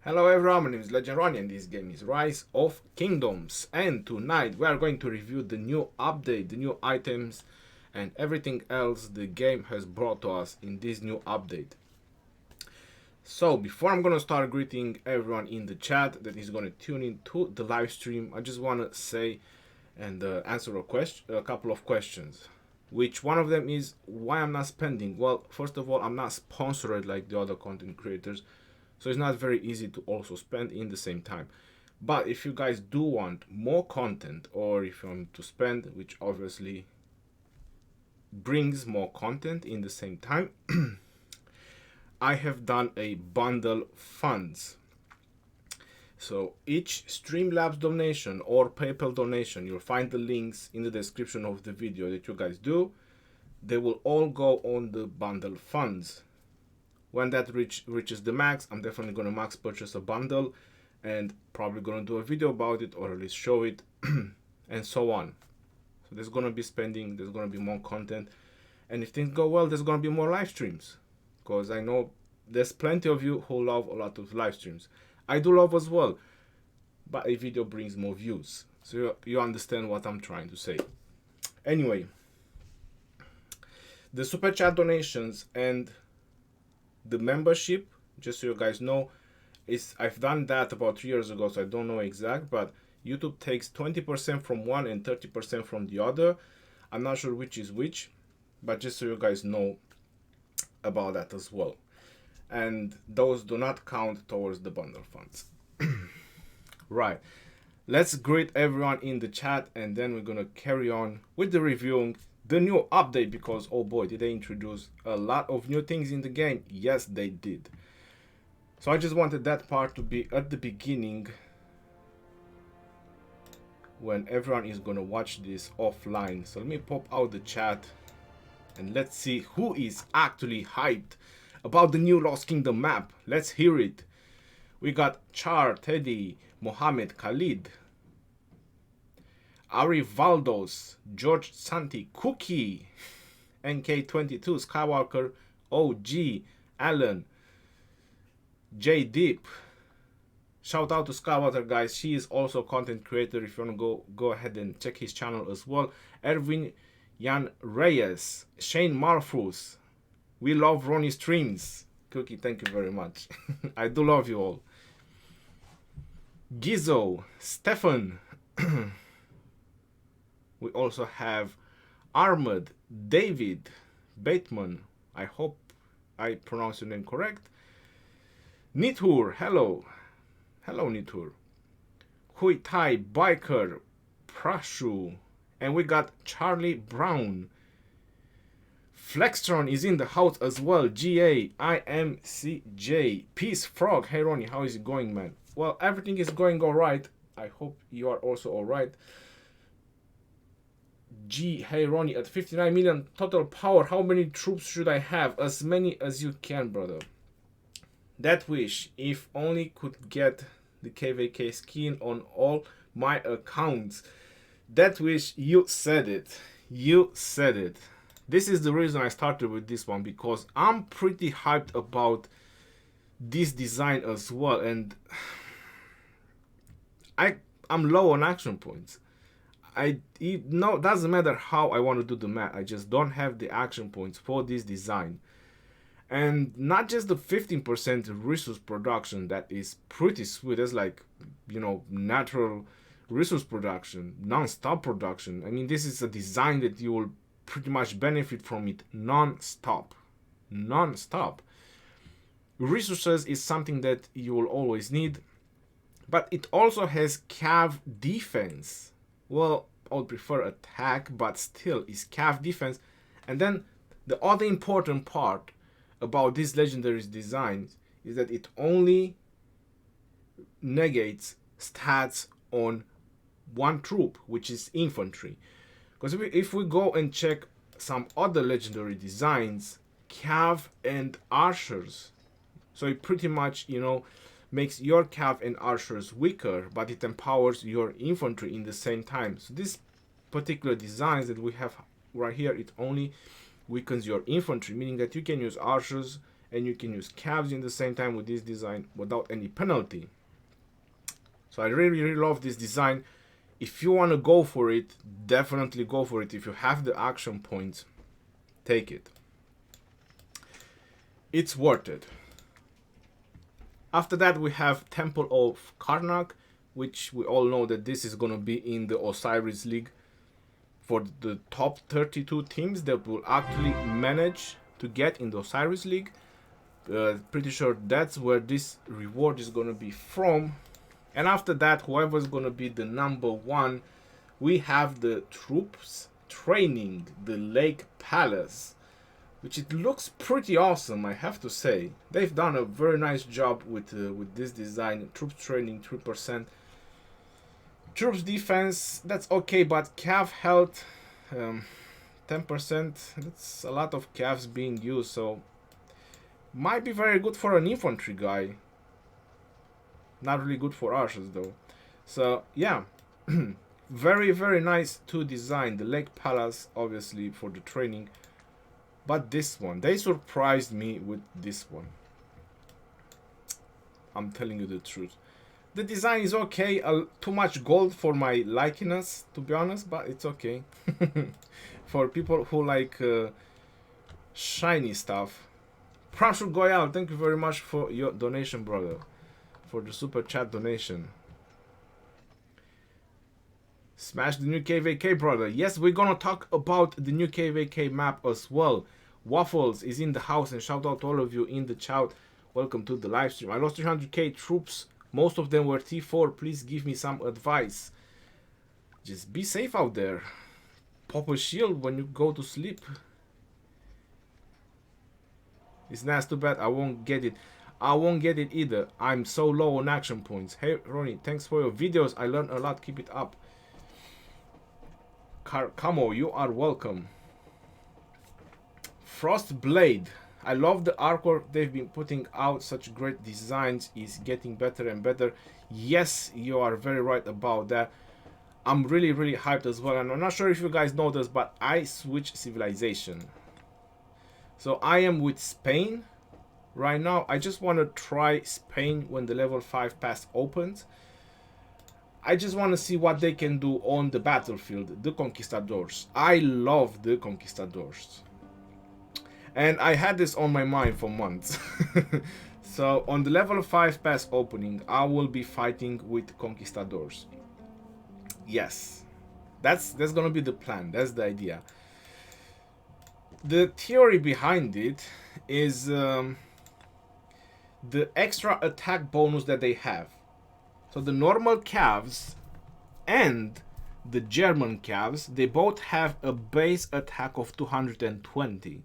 Hello everyone, my name is Legend Ronnie and this game is Rise of Kingdoms, and tonight we are going to review the new update, the new items and everything else the game has brought to us in this new update. So before I'm gonna start greeting everyone in the chat that is gonna tune in to the live stream, I just wanna say and answer a couple of questions. Which one of them is why I'm not spending? Well, first of all, I'm not sponsored like the other content creators. So it's not very easy to also spend in the same time. But if you guys do want more content, or if you want to spend, which obviously brings more content in the same time, I have done a bundle funds. So each Streamlabs donation or PayPal donation, you'll find the links in the description of the video that you guys do. They will all go on the bundle funds. When that reaches the max, I'm definitely going to max purchase a bundle and probably going to do a video about it, or at least show it and so on. So there's going to be spending, there's going to be more content, and if things go well, there's going to be more live streams, because I know there's plenty of you who love a lot of live streams. I do love as well, but a video brings more views, so you understand what I'm trying to say. Anyway, the super chat donations and the membership, just so you guys know, is I've done that about 3 years ago, so I don't know exact, but YouTube takes 20% from one and 30% from the other. I'm not sure which is which, but just so you guys know about that as well. And those do not count towards the bundle funds. Right, let's greet everyone in the chat, and then we're gonna carry on with the reviewing the new update, because oh boy, did they introduce a lot of new things in the game. Yes, they did. So I just wanted that part to be at the beginning when everyone is gonna watch this offline. So let me pop out the chat and let's see who is actually hyped about the new Lost Kingdom map. Let's hear it. We got Char, Teddy, Mohammed, Khalid, Ari Valdos, George Santi, Cookie, NK22, Skywalker, OG, Alan, J Deep. Shout out to Skywalker, guys. She is also a content creator. If you want to go ahead and check his channel as well. Erwin Jan Reyes, Shane Marfus. We love Ronnie streams. Cookie, thank you very much. I do love you all. Gizzo, Stefan. We also have Armored, David, Bateman. I hope I pronounced your name correct. Nithur, hello. Hello, Nithur. Hui Tai, Biker, Prashu. And we got Charlie Brown. Flextron is in the house as well. GA, IMCJ. Peace Frog. Hey Ronnie, how is it going, man? Well, everything is going alright. I hope you are also alright. G, hey Ronnie, at 59 million total power, how many troops should I have? As many as you can, brother. That wish, if only could get the KVK skin on all my accounts. That wish, you said it. You said it. This is the reason I started with this one, because I'm pretty hyped about this design as well, and I'm low on action points. No, doesn't matter how I want to do the math, I just don't have the action points for this design. And not just the 15% resource production, that is pretty sweet. That's like, you know, natural resource production, non-stop production. I mean, this is a design that you will pretty much benefit from it non-stop. Non-stop. Resources is something that you will always need, but it also has cav defense. Well, I would prefer attack, but still is cav defense. And then the other important part about these legendary designs is that it only negates stats on one troop, which is infantry. Because if we go and check some other legendary designs, cav and archers, so it pretty much, you know, makes your cav and archers weaker, but it empowers your infantry in the same time. So this particular designs that we have right here, it only weakens your infantry, meaning that you can use archers and you can use calves in the same time with this design without any penalty. So I really love this design. If you want to go for it, definitely go for it. If you have the action points, take it. It's worth it. After that we have Temple of Karnak, which we all know that this is going to be in the Osiris League for the top 32 teams that will actually manage to get in the Osiris League. Pretty sure that's where this reward is going to be from. And after that, whoever is going to be the number one, we have the troops training, the Lake Palace, which it looks pretty awesome, I have to say. They've done a very nice job with this design. Troops training 3%. Troops defense, that's okay, but cav health 10%, that's a lot of calves being used, so might be very good for an infantry guy. Not really good for archers though. So yeah, very nice to design. The Lake Palace obviously for the training, but this one, they surprised me with this one. I'm telling you the truth. The design is okay, too much gold for my likeness, to be honest, but it's okay. For people who like shiny stuff. Pramshul Goyal, thank you very much for your donation, brother. For the super chat donation. Smash the new KVK, brother. Yes, we're gonna talk about the new KVK map as well. Waffles is in the house, and shout out to all of you in the chat. Welcome to the live stream. I lost 300k troops. Most of them were T4. Please give me some advice. Just be safe out there. Pop a shield when you go to sleep. It's not too bad. I won't get it. I won't get it either. I'm so low on action points. Hey, Ronnie, thanks for your videos. I learned a lot. Keep it up. Camo, you are welcome. Frostblade. I love the artwork they've been putting out. Such great designs. Is getting better and better. Yes, you are very right about that. I'm really hyped as well. And I'm not sure if you guys know this, but I switched civilization. So I am with Spain right now. I just want to try Spain when the level 5 pass opens. I just want to see what they can do on the battlefield. The Conquistadors. I love the Conquistadors. And I had this on my mind for months. So on the level 5 pass opening, I will be fighting with Conquistadors. Yes. That's gonna be the plan. That's the idea. The theory behind it is the extra attack bonus that they have. So the normal calves and the German calves, they both have a base attack of 220.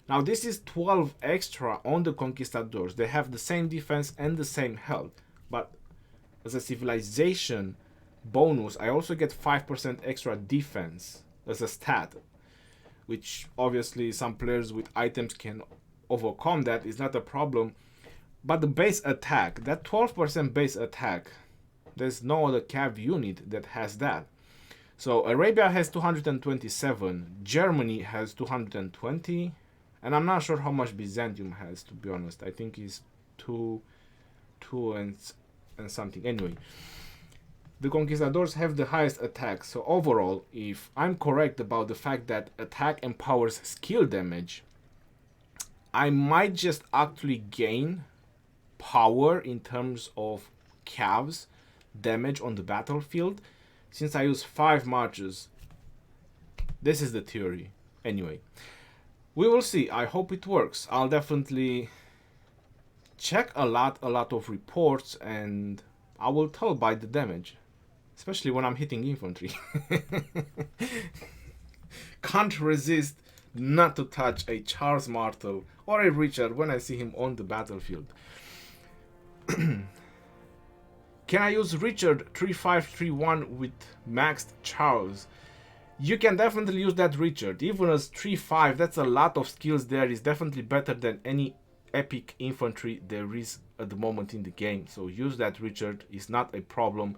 Now this is 12 extra on the Conquistadors. They have the same defense and the same health. But as a civilization bonus, I also get 5% extra defense as a stat. Which obviously some players with items can overcome. That is not a problem. But the base attack, that 12% base attack, there's no other cav unit that has that. So Arabia has 227, Germany has 220, and I'm not sure how much Byzantium has, to be honest. I think it's 2 and something. Anyway, the Conquistadors have the highest attack. So overall, if I'm correct about the fact that attack empowers skill damage, I might just actually gain power in terms of calves damage on the battlefield since I use 5 marches. This is the theory. Anyway, we will see. I hope it works. I'll definitely check a lot of reports and I will tell by the damage, especially when I'm hitting infantry. Can't resist not to touch a Charles Martel or a Richard when I see him on the battlefield. Can I use Richard 3531 with maxed Charles? You can definitely use that Richard. Even as 3-5, that's a lot of skills there. Is definitely better than any epic infantry there is at the moment in the game. So use that Richard, is not a problem.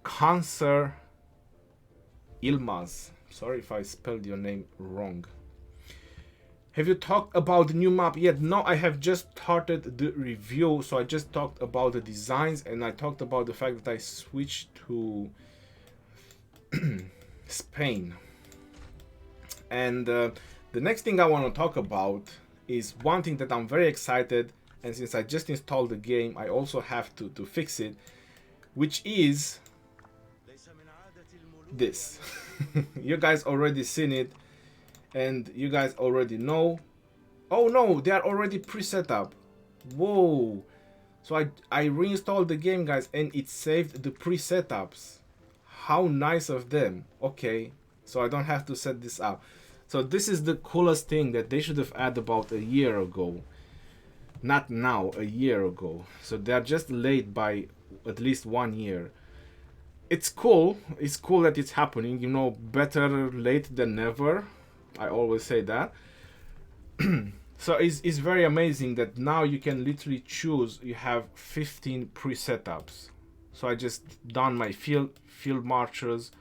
Cancer Ilmaz. Sorry if I spelled your name wrong. Have you talked about the new map yet? No, I have just started the review, so I just talked about the designs and I talked about the fact that I switched to Spain. And the next thing I want to talk about is one thing that I'm very excited, and since I just installed the game, I also have to fix it, which is this. You guys already seen it, and you guys already know. Oh no, they are already pre-set up. Whoa. So I reinstalled the game, guys, and it saved the pre-setups. How nice of them. Okay, so I don't have to set this up. So this is the coolest thing that they should have added about a year ago. Not now, a year ago. So they're just late by at least 1 year. It's cool. It's cool that it's happening. You know, better late than never. I always say that. So it's very amazing that now you can literally choose. You have 15 pre-setups. So I just done my field marchers.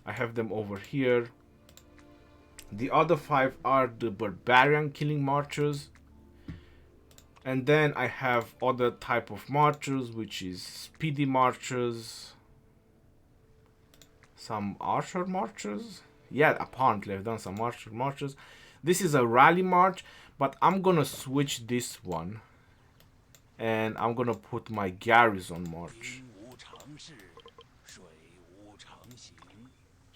I have them over here. The other 5 are the barbarian killing marchers. And then I have other type of marchers, which is speedy marchers. Some archer marchers. Yeah, apparently I've done some archer marchers. This is a rally march, but I'm gonna switch this one. And I'm gonna put my garrison march.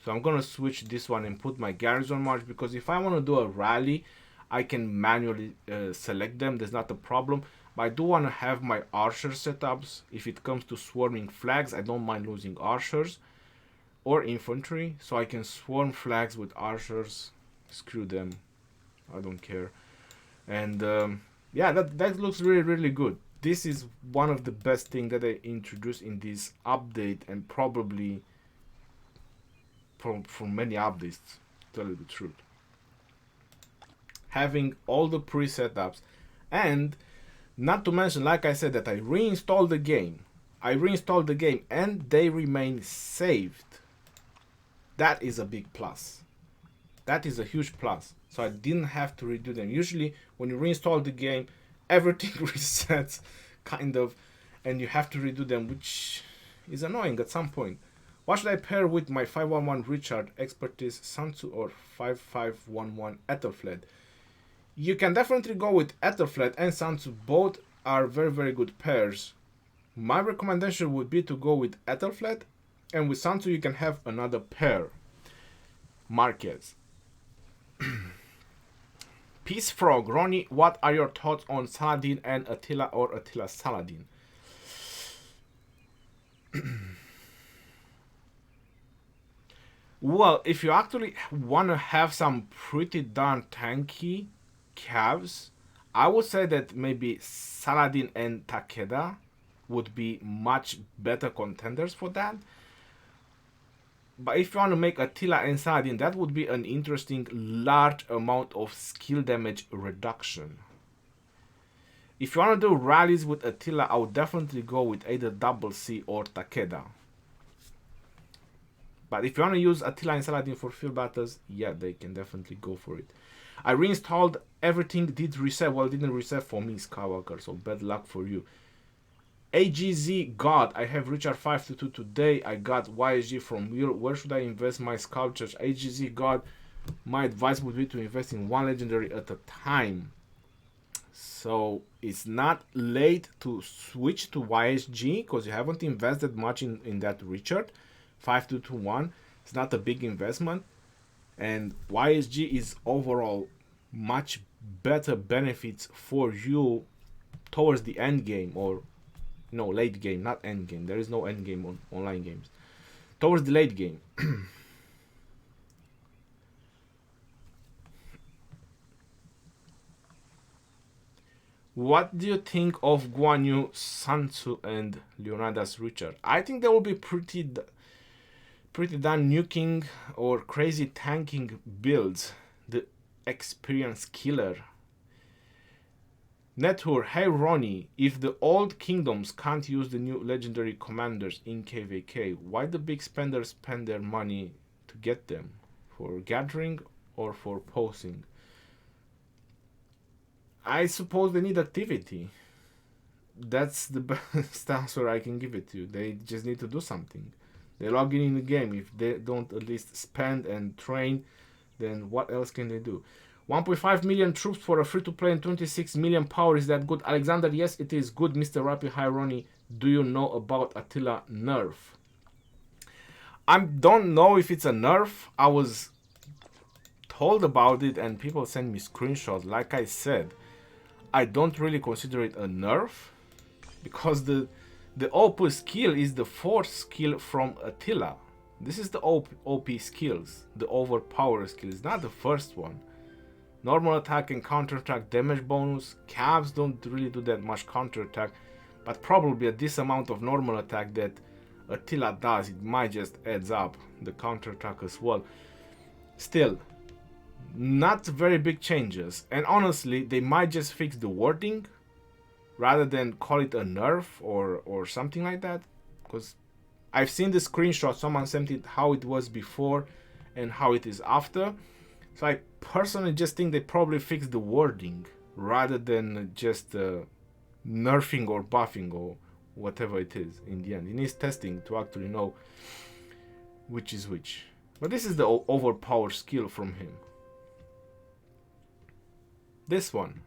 So I'm gonna switch this one and put my garrison march, because if I want to do a rally, I can manually select them. There's not a problem. But I do want to have my archer setups. If it comes to swarming flags, I don't mind losing archers or infantry, so I can swarm flags with archers. Screw them, I don't care. And yeah, that looks really good. This is one of the best things that they introduced in this update, and probably from many updates, to tell you the truth. Having all the pre-setups, and not to mention, like I said, that I reinstalled the game. And they remain saved. That is a big plus. That is a huge plus. So I didn't have to redo them. Usually when you reinstall the game, everything resets, kind of, and you have to redo them, which is annoying at some point. What should I pair with my 511 Richard, Expertise, Sansu, or 5511 Ethelfled? You can definitely go with Ethelfled and Sansu. Both are very good pairs. My recommendation would be to go with Ethelfled, and with Sansu you can have another pair. Marquez. Peace Frog, Ronnie, what are your thoughts on Saladin and Attila, or Attila Saladin? Well, if you actually want to have some pretty darn tanky calves, I would say that maybe Saladin and Takeda would be much better contenders for that. But if you want to make Attila and Saladin, that would be an interesting large amount of skill damage reduction. If you want to do rallies with Attila, I would definitely go with either Double C or Takeda. But if you want to use Attila and Saladin for field battles, yeah, they can definitely go for it. I reinstalled everything, did reset. Well, it didn't reset for me, Skywalker, so bad luck for you. AGZ God, I have Richard 522 today. I got YSG from Will. Where should I invest my sculptures? AGZ God, my advice would be to invest in one legendary at a time. So it's not late to switch to YSG, because you haven't invested much in that Richard 5221. It's not a big investment, and YSG is overall much better benefits for you towards the end game, or no, late game, not end game. There is no end game on online games. Towards the late game. What do you think of Guan Yu, Sansu, and Leonidas Richard? I think they will be pretty done nuking or crazy tanking builds. The experience killer. Nethur, hey Ronnie, if the old kingdoms can't use the new legendary commanders in KVK, why the big spenders spend their money to get them? For gathering or for posing? I suppose they need activity. That's the best answer I can give it to you. They just need to do something. They log in the game. If they don't at least spend and train, then what else can they do? 1.5 million troops for a free-to-play and 26 million power. Is that good? Alexander, yes, it is good. Mr. Rappi, hi, Ronnie. Do you know about Attila nerf? I don't know if it's a nerf. I was told about it and people send me screenshots. Like I said, I don't really consider it a nerf because the OP skill is the fourth skill from Attila. This is the OP skills, the overpower skills, not the first one. Normal attack and counter-attack damage bonus. Cavs don't really do that much counter-attack, but probably at this amount of normal attack that Attila does, it might just adds up the counter-attack as well. Still, not very big changes, and honestly, they might just fix the wording rather than call it a nerf or something like that, because I've seen the screenshot, someone sent it how it was before and how it is after. So I personally just think they probably fixed the wording rather than just nerfing or buffing or whatever it is in the end. It needs testing to actually know which is which. But this is the overpower skill from him. This one.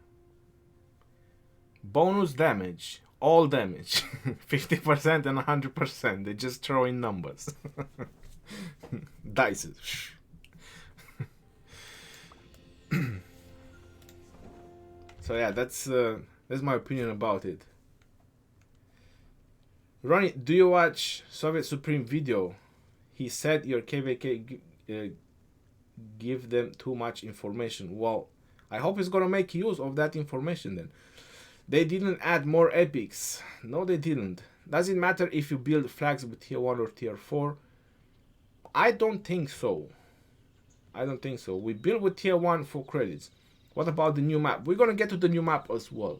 Bonus damage. All damage. 50% and 100%. They just throw in numbers. Dices. So yeah, that's my opinion about it. Ronnie, do you watch Soviet Supreme video? He said your KVK give them too much information. Well, I hope he's gonna make use of that information then. They didn't add more epics. No, they didn't. Does it matter if you build flags with tier 1 or tier 4? I don't think so. I don't think so. We build with tier 1 for credits. What about the new map? We're gonna get to the new map as well.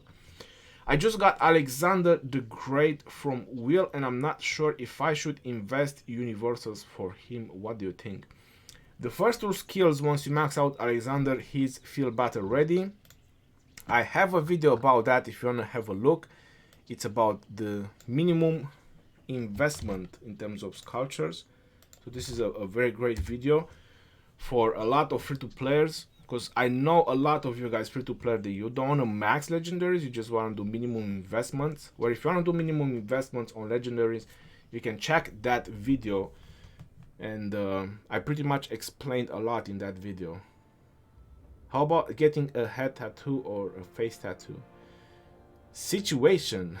I just got Alexander the Great from Will, and I'm not sure if I should invest universals for him. What do you think? The first two skills, once you max out Alexander, he's feel battle ready. I have a video about that if you wanna have a look. It's about the minimum investment in terms of sculptures. So this is a very great video for a lot of free-to-players, because I know a lot of you guys free-to-play that you don't want to max legendaries, you just want to do minimum investments. Where if you want to do minimum investments on legendaries, you can check that video, and I pretty much explained a lot in that video. How about getting a head tattoo or a face tattoo? Situation.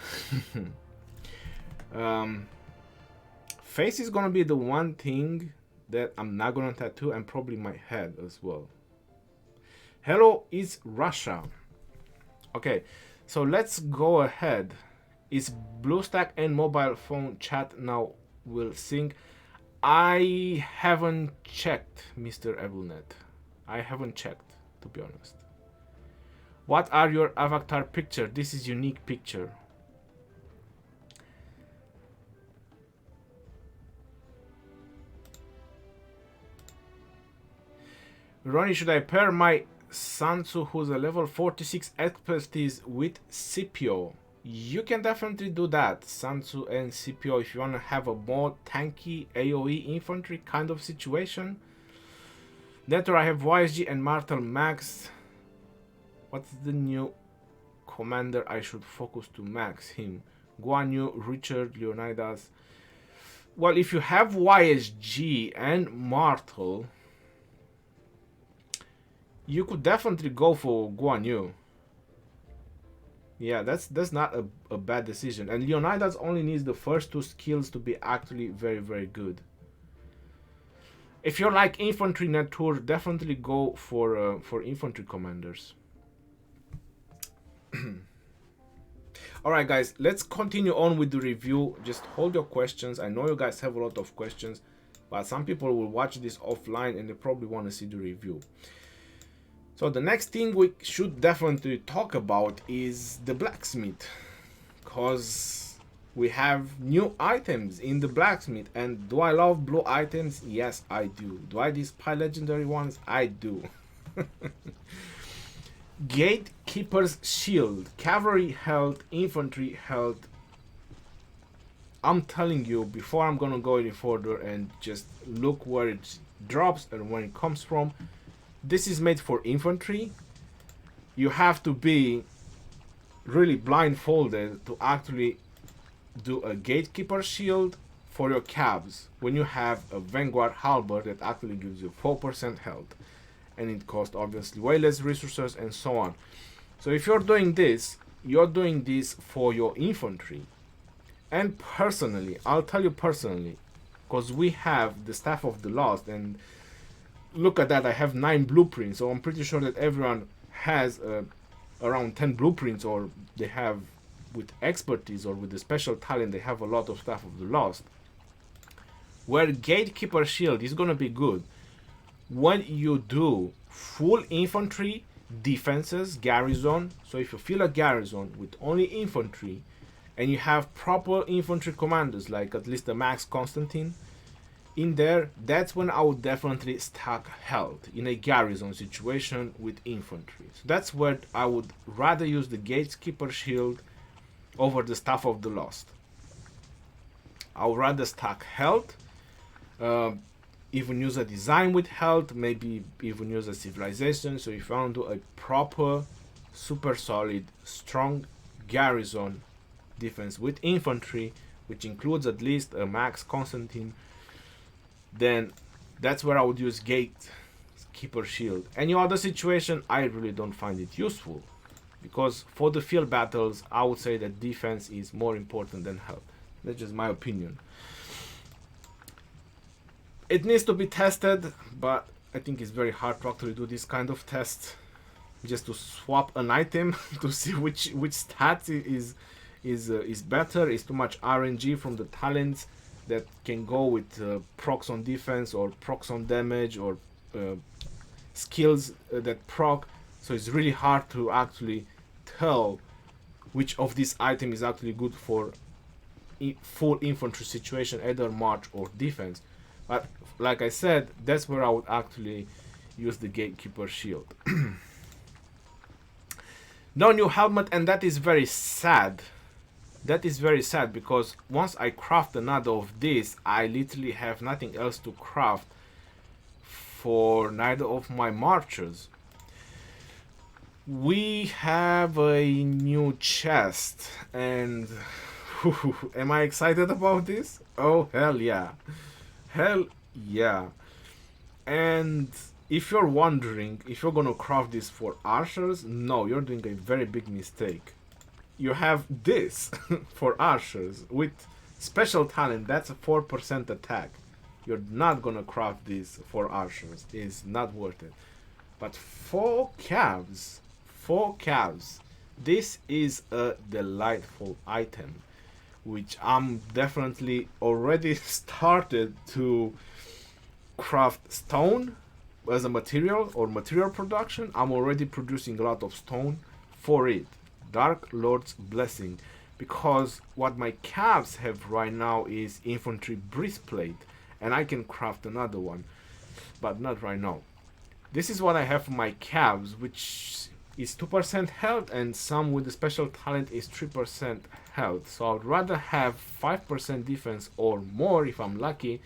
Face is gonna be the one thing that I'm not gonna tattoo, and probably my head as well. Hello is Russia. Okay, so let's go ahead. Is BlueStack and mobile phone chat now will sync? I haven't checked, Mr. Evilnet. I haven't checked, to be honest. What are your avatar picture? This is unique picture. Ronnie, should I pair my Sansu, who's a level 46 expertise, with Scipio? You can definitely do that, Sansu and Scipio, if you want to have a more tanky AoE infantry kind of situation. Later I have YSG and Martel Max. What's the new commander I should focus to max him? Guan Yu, Richard, Leonidas. Well, if you have YSG and Martel, you could definitely go for Guan Yu. Yeah, that's not a bad decision. And Leonidas only needs the first two skills to be actually very, very good. If you're like infantry nature, definitely go for infantry commanders. Alright guys, let's continue on with the review. Just hold your questions. I know you guys have a lot of questions, but some people will watch this offline and they probably want to see the review. So the next thing we should definitely talk about is the Blacksmith, because we have new items in the Blacksmith. And do I love blue items? Yes, I do. Do I despise legendary ones? I do. Gatekeeper's Shield, Cavalry health, Infantry health. I'm telling you, before I'm gonna go any further and just look where it drops and where it comes from, this is made for Infantry. You have to be really blindfolded to actually do a Gatekeeper Shield for your cabs when you have a Vanguard Halberd that actually gives you 4% health, and it costs obviously way less resources and so on. So if you're doing this, you're doing this for your infantry. And personally, I'll tell you personally, because we have the Staff of the Lost, and look at that, I have 9 blueprints, so I'm pretty sure that everyone has around 10 blueprints, or they have, with expertise or with the special talent, they have a lot of Staff of the Lost. Where Gatekeeper Shield is gonna be good when you do full infantry defenses, garrison. So if you fill a garrison with only infantry and you have proper infantry commanders, like at least the Max Constantine in there, that's when I would definitely stack health in a garrison situation with infantry. So that's where I would rather use the Gatekeeper Shield over the Staff of the Lost. I would rather stack health, even use a design with health, maybe even use a civilization. So if I want to do a proper, super solid, strong garrison defense with infantry, which includes at least a Max Constantine, then that's where I would use Gatekeeper Shield. Any other situation, I really don't find it useful, because for the field battles, I would say that defense is more important than health. That's just my opinion. It needs to be tested, but I think it's very hard to actually do this kind of test, just to swap an item to see which stat is better. It's too much RNG from the talents that can go with procs on defense or procs on damage, or skills that proc. So it's really hard to actually tell which of these item is actually good for full infantry situation, either march or defense. But like I said, that's where I would actually use the Gatekeeper Shield. No new helmet, and that is very sad. That is very sad, because once I craft another of this, I literally have nothing else to craft for neither of my marchers. We have a new chest, and am I excited about this? Oh, hell yeah. Hell yeah. And if you're wondering if you're gonna craft this for archers, no, you're doing a very big mistake. You have this for archers with special talent, that's a 4% attack. You're not gonna craft this for archers, it's not worth it. But for calves, this is a delightful item, which I'm definitely already started to craft stone as a material, or material production. I'm already producing a lot of stone for it. Dark Lord's Blessing, because what my calves have right now is infantry breastplate, and I can craft another one, but not right now. This is what I have for my calves, which is 2% health, and some with the special talent is 3% health. So I'd rather have 5% defense or more if I'm lucky,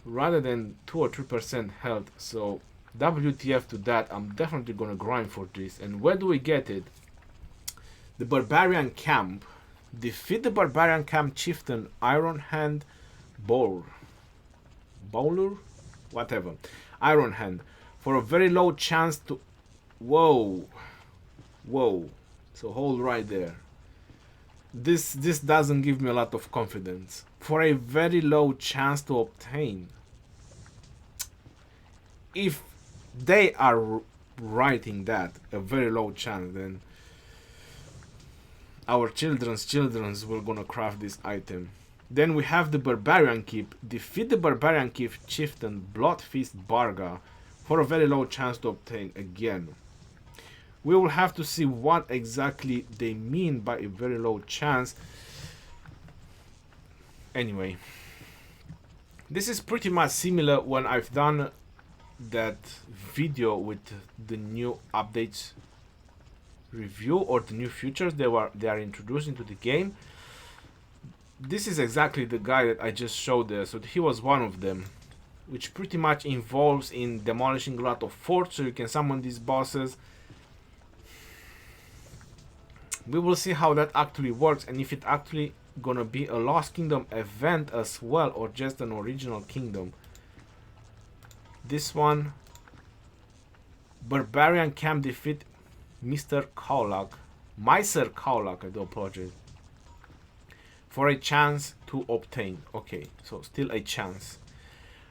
rather than 2 or 3% health. So WTF to that, I'm definitely gonna grind for this. And where do we get it? The Barbarian Camp. Defeat the Barbarian Camp Chieftain Iron Hand Bowler, whatever, Iron Hand, for a very low chance to... Whoa. So hold right there. This doesn't give me a lot of confidence. For a very low chance to obtain. If they are writing that, a very low chance, then our children's will gonna craft this item. Then we have the Barbarian Keep. Defeat the Barbarian Keep Chieftain Bloodfist Barga for a very low chance to obtain again. We will have to see what exactly they mean by a very low chance. Anyway, this is pretty much similar when I've done that video with the new updates review or the new features they are introduced into the game. This is exactly the guy that I just showed there, so he was one of them, which pretty much involves in demolishing a lot of forts so you can summon these bosses. We will see how that actually works and if it actually gonna be a Lost Kingdom event as well or just an original kingdom. This one, Barbarian Camp defeat Mr. Kaulak, Meiser Kaulak, I do apologize, for a chance to obtain. Okay, so still a chance.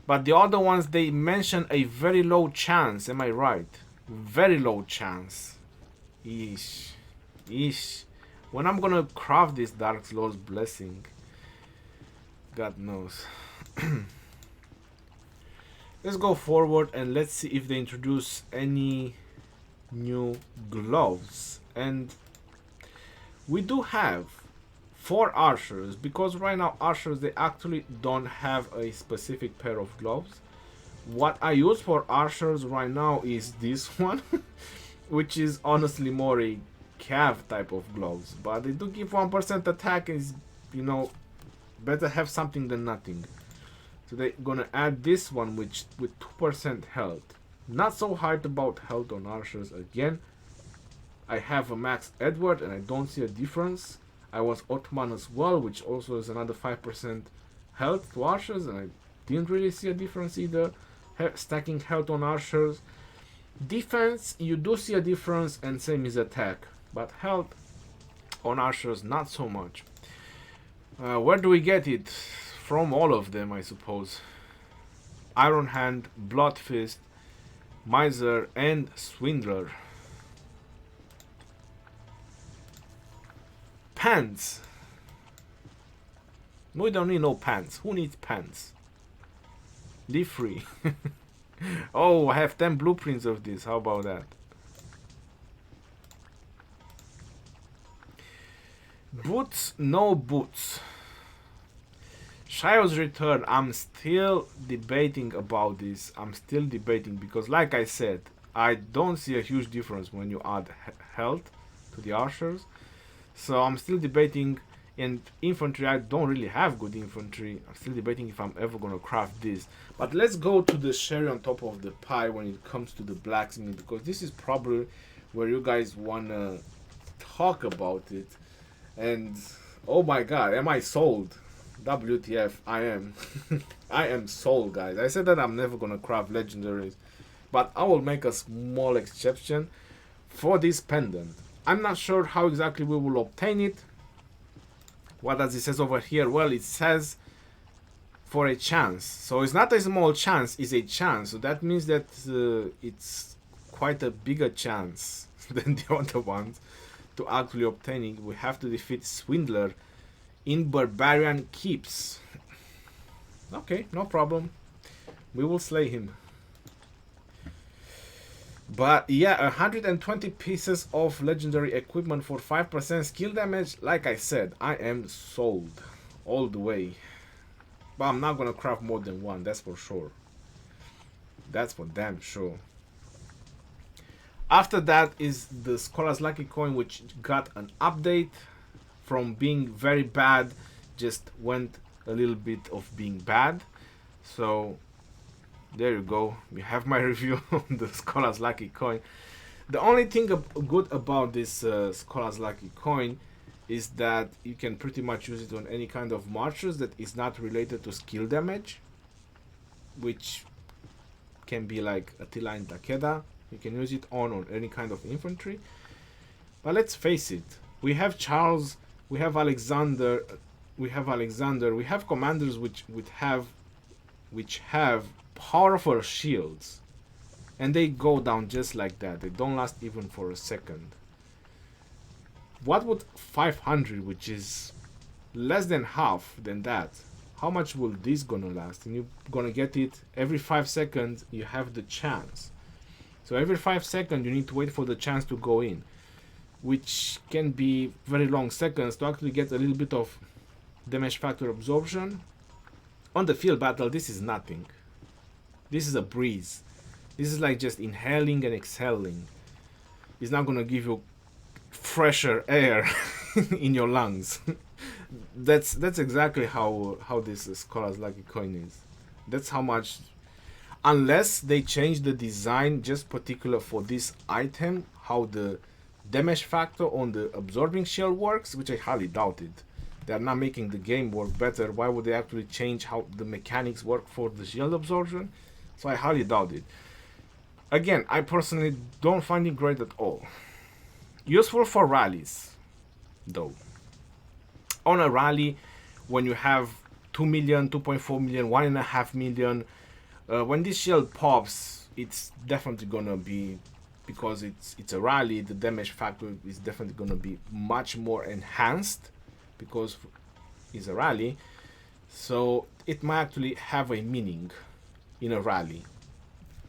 But the other ones, they mention a very low chance, am I right? Very low chance. Eesh. Eesh. When I'm gonna craft this Dark Lord's Blessing, God knows. Let's go forward and let's see if they introduce any new gloves. And we do have 4 archers, because right now archers, they actually don't have a specific pair of gloves. What I use for archers right now is this one, which is honestly more a cav type of gloves, but they do give 1% attack, is, you know, better have something than nothing. So they're gonna add this one which with 2% health. Not so hard about health on archers. Again, I have a max Edward and I don't see a difference. I was Ottoman as well, which also is another 5% health to archers, and I didn't really see a difference either. Stacking health on archers. Defense, you do see a difference, and same is attack. But health on archers, not so much. Where do we get it? From all of them, I suppose. Iron Hand, Blood Fist, Miser, and Swindler. Pants. We don't need no pants. Who needs pants? Live free. Oh, I have 10 blueprints of this. How about that? Boots, no boots. Shio's return. I'm still debating about this. I'm still debating because, like I said, I don't see a huge difference when you add health to the archers. So I'm still debating. And infantry, I don't really have good infantry. I'm still debating if I'm ever gonna craft this. But let's go to the cherry on top of the pie when it comes to the blacksmith, because this is probably where you guys wanna talk about it. And oh my god, am I sold? WTF, I am. I am sold, guys. I said that I'm never gonna craft legendaries, but I will make a small exception for this pendant. I'm not sure how exactly we will obtain it. What does it says over here? Well, it says for a chance. So it's not a small chance, it's a chance. So that means that it's quite a bigger chance than the other ones to actually obtaining. We have to defeat Swindler in Barbarian Keeps. Okay, no problem. We will slay him. But yeah, 120 pieces of legendary equipment for 5% skill damage. Like I said, I am sold all the way. But I'm not gonna craft more than one, that's for sure. That's for damn sure. After that is the Scholar's Lucky Coin, which got an update from being very bad, just went a little bit of being bad. So there you go. We have my review on the Scholar's Lucky Coin. The only thing good about this Scholar's Lucky Coin is that you can pretty much use it on any kind of marchers that is not related to skill damage, which can be like Attila and Takeda. You can use it on any kind of infantry. But let's face it, we have Charles, we have Alexander, we have commanders which have powerful shields, and they go down just like that. They don't last even for a second. What would 500, which is less than half than that, how much will this gonna last? And you're gonna get it every 5 seconds. You have the chance, so every 5 seconds you need to wait for the chance to go in, which can be very long seconds to actually get a little bit of damage factor absorption. On the field battle, this is nothing. This is a breeze. This is like just inhaling and exhaling. It's not gonna give you fresher air in your lungs. That's exactly how this Scholar's Lucky Coin is. That's how much, unless they change the design just particular for this item, how the damage factor on the absorbing shell works, which I highly doubt it. They're not making the game work better. Why would they actually change how the mechanics work for the shield absorption? So I highly doubt it. Again, I personally don't find it great at all. Useful for rallies, though. On a rally, when you have 2 million, 2.4 million, 1.5 million, when this shield pops, it's definitely gonna be, because it's a rally, the damage factor is definitely gonna be much more enhanced because it's a rally. So it might actually have a meaning in a rally,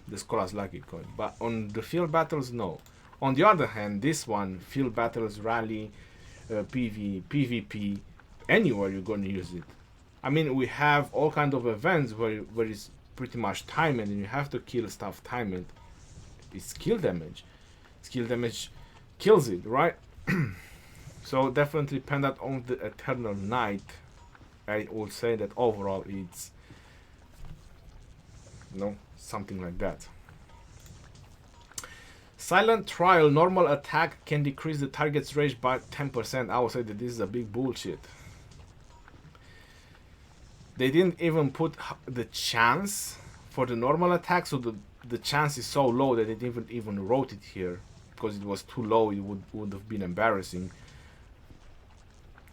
the Scholar's Lucky Coin. But on the field battles, no. On the other hand, this one, field battles, rally, PvP, anywhere you're going to use it. I mean, we have all kinds of events where it's pretty much timed and you have to kill stuff timed. It's skill damage. Skill damage kills it, right? So definitely dependent on the Eternal Night. I would say that overall it's, something like that. Silent Trial, normal attack can decrease the target's range by 10%. I would say that this is a big bullshit. They didn't even put the chance for the normal attack, so the chance is so low that they didn't even wrote it here, because it was too low. It would have been embarrassing.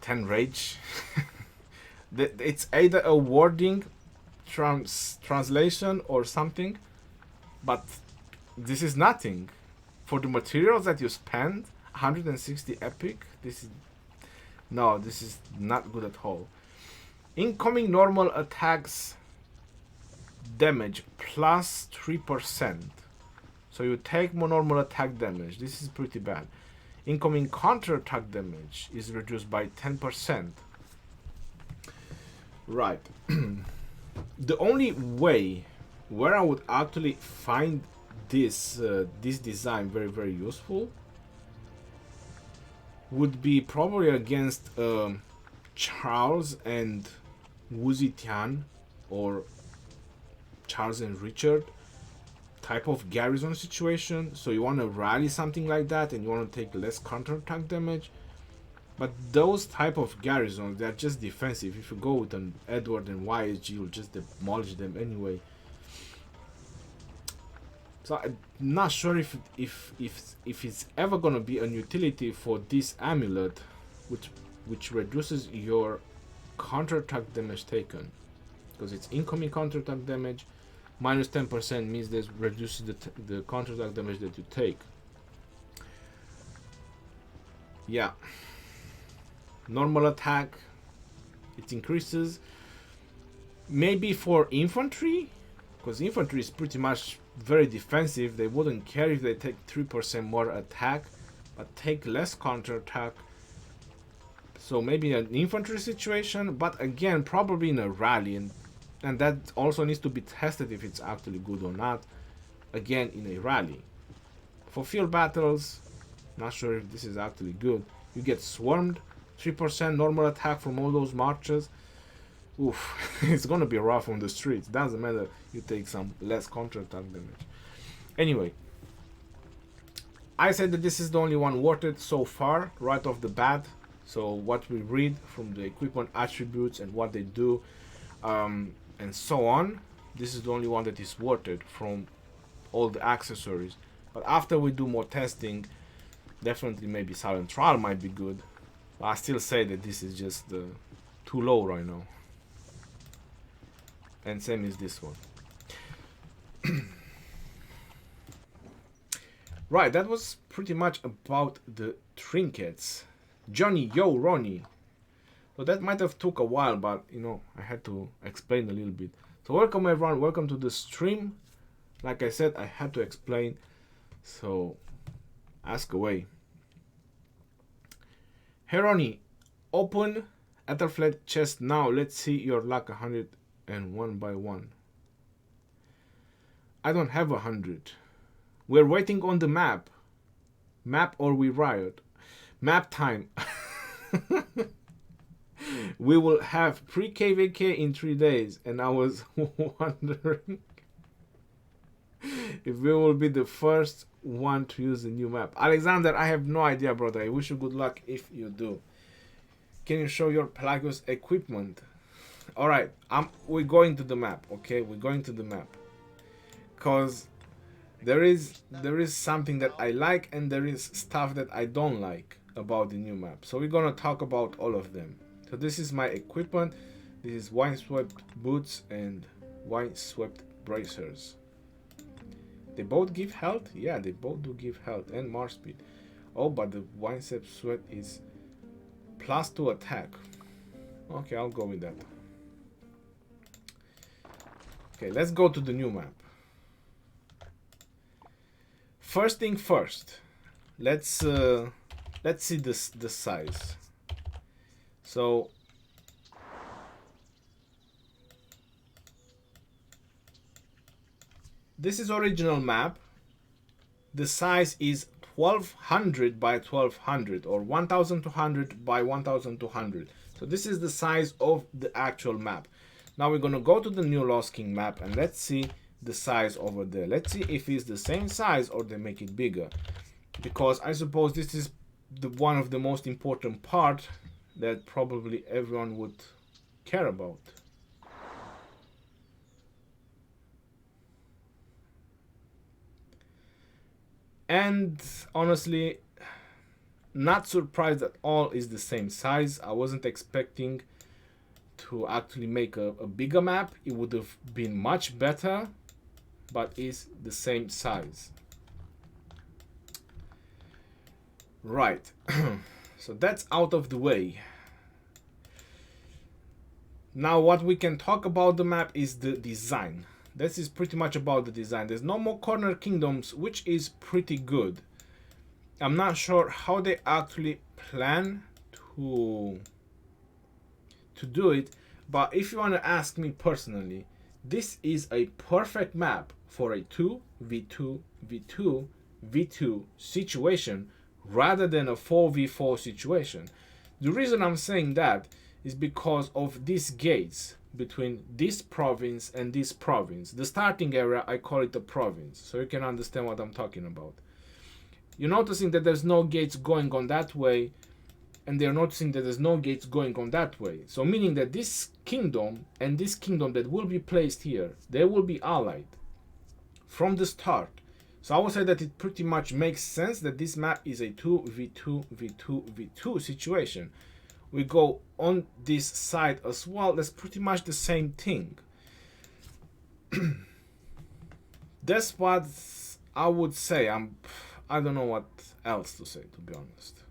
10 rage. It's either a wording translation or something, but this is nothing. For the materials that you spend, 160 epic, this is not good at all. Incoming normal attacks damage plus 3%. So you take more normal attack damage. This is pretty bad. Incoming counter attack damage is reduced by 10%. Right. The only way where I would actually find this design very, very useful would be probably against Charles and Woozy Tian, or Charles and Richard type of Garrison situation. So you want to rally something like that and you want to take less counterattack damage. But those type of Garrisons, they're just defensive. If you go with an Edward and YSG, you'll just demolish them anyway. So I'm not sure if it's ever gonna be an utility for this amulet, which reduces your counterattack damage taken, because it's incoming counterattack damage minus 10% means that reduces the counterattack damage that you take. Yeah. Normal attack, it increases. Maybe for infantry, because infantry is pretty much very defensive. They wouldn't care if they take 3% more attack, but take less counterattack. So maybe an infantry situation, but again, probably in a rally, and that also needs to be tested if it's actually good or not. Again, in a rally. For field battles, not sure if this is actually good. You get swarmed, 3% normal attack from all those marches. Oof, it's gonna be rough on the streets. Doesn't matter, you take some less counterattack damage. Anyway, I said that this is the only one worth it so far, right off the bat. So what we read from the equipment attributes and what they do, and so on, this is the only one that is worth it from all the accessories. But after we do more testing, definitely maybe Silent Trial might be good. But I still say that this is just too low right now. And same is this one. Right, that was pretty much about the trinkets. Johnny, yo, Ronnie. So that might have took a while, but I had to explain a little bit. So welcome everyone, welcome to the stream. Like I said, I had to explain. So ask away. Hey Ronnie, open Ethelflaed chest now. Let's see your luck 100 and 1 by 1. I don't have 100. We're waiting on the map. Map or we riot. Map time. We will have pre-KVK in 3 days, and I was wondering if we will be the first one to use the new map. Alexander, I have no idea, brother. I wish you good luck if you do. Can you show your Pelagos equipment? All right, we're going to the map. Okay, we're going to the map, cause there is something that I like and there is stuff that I don't like about the new map. So we're gonna talk about all of them. So this is my equipment. This is wine-swept boots and wine-swept bracers. They both give health? Yeah, they both do give health and march speed. Oh, but the wine-swept sweat is +2 attack. Okay, I'll go with that. Okay, let's go to the new map. First thing first, let's see the size. So this is original map. The size is 1200 by 1200 or 1200 by 1200. So this is the size of the actual map. Now we're gonna go to the new Lost King map and let's see the size over there. Let's see if it's the same size or they make it bigger, because I suppose this is the one of the most important part that probably everyone would care about. And honestly, not surprised at all is the same size. I wasn't expecting to actually make a bigger map. It would have been much better, but it's the same size. Right. So that's out of the way. Now what we can talk about the map is the design. This is pretty much about the design. There's no more corner kingdoms, which is pretty good. I'm not sure how they actually plan to do it, but if you want to ask me personally, this is a perfect map for a 2v2v2v2 situation rather than a 4v4 situation. The reason I'm saying that is because of these gates between this province and this province. The starting area, I call it a province, so you can understand what I'm talking about. You're noticing that there's no gates going on that way, and they're noticing that there's no gates going on that way. So meaning that this kingdom and this kingdom that will be placed here, they will be allied from the start. So I would say that it pretty much makes sense that this map is a 2v2v2v2 situation. We go on this side as well. That's pretty much the same thing. That's what I would say. I don't know what else to say, to be honest.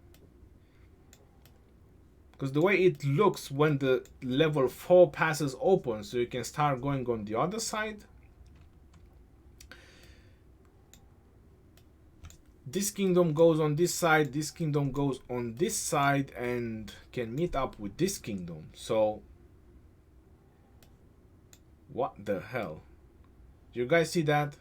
Because the way it looks when the level 4 passes open, so you can start going on the other side. This kingdom goes on this side, this kingdom goes on this side and can meet up with this kingdom. So what the hell? Do you guys see that?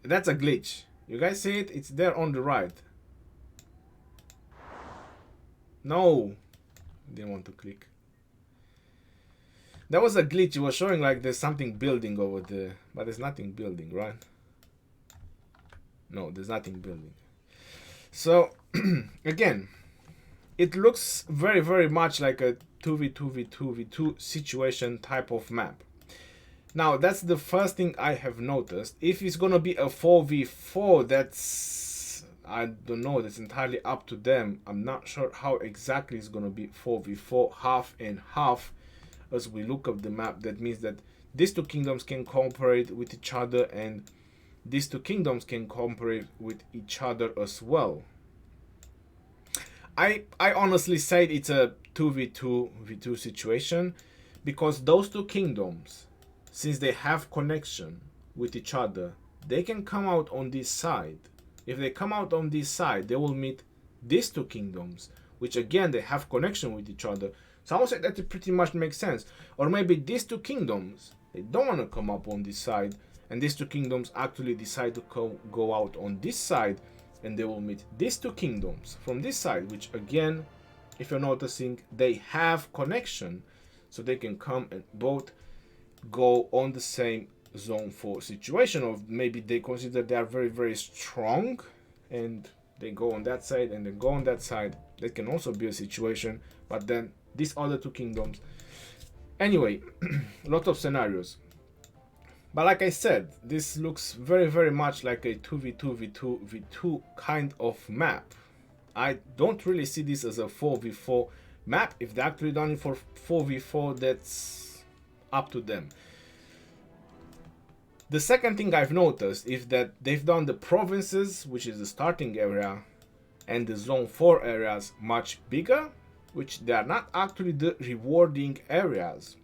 That's a glitch. You guys see it? It's there on the right. No, didn't want to click. That was a glitch. It was showing like there's something building over there, but there's nothing building, right? No, there's nothing building. So again, it looks very, very much like a 2v2v2v2 situation type of map. Now that's the first thing I have noticed. If it's gonna be a 4v4, that's, I don't know, that's entirely up to them. I'm not sure how exactly it's gonna be 4v4, half and half. As we look up the map, that means that these two kingdoms can cooperate with each other and these two kingdoms can cooperate with each other as well. I honestly say it's a 2v2v2 situation, because those two kingdoms, since they have connection with each other, they can come out on this side. If they come out on this side, they will meet these two kingdoms, which again, they have connection with each other. So I would say that it pretty much makes sense. Or maybe these two kingdoms They don't want to come up on this side, and these two kingdoms actually decide to go out on this side, and they will meet these two kingdoms from this side, which again, if you're noticing, they have connection, so they can come and both go on the same zone 4 situation, or maybe they consider they are very, very strong, and they go on that side and then go on that side. That can also be a situation, but then these other two kingdoms. Anyway, a lot of scenarios. But like I said, this looks very, very much like a 2v2v2v2 kind of map. I don't really see this as a 4v4 map. If they actually done it for 4v4, that's up to them. The second thing I've noticed is that they've done the provinces, which is the starting area, and the zone 4 areas much bigger, which they are not actually the rewarding areas.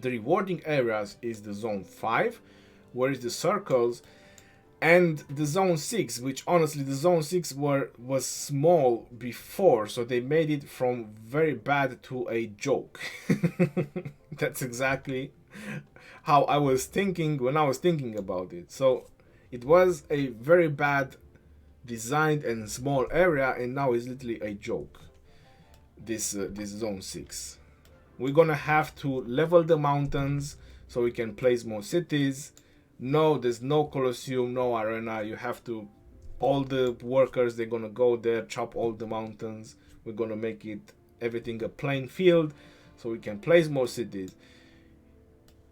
The rewarding areas is the zone 5, where is the circles, and the zone 6, which honestly the zone 6 was small before, so they made it from very bad to a joke. That's exactly how I was thinking when I was thinking about it. So it was a very bad designed and small area, and now it's literally a joke. This zone 6. We're gonna have to level the mountains so we can place more cities. No, there's no Colosseum, no arena. You have to, all the workers, they're gonna go there, chop all the mountains. We're gonna make it everything a plain field so we can place more cities.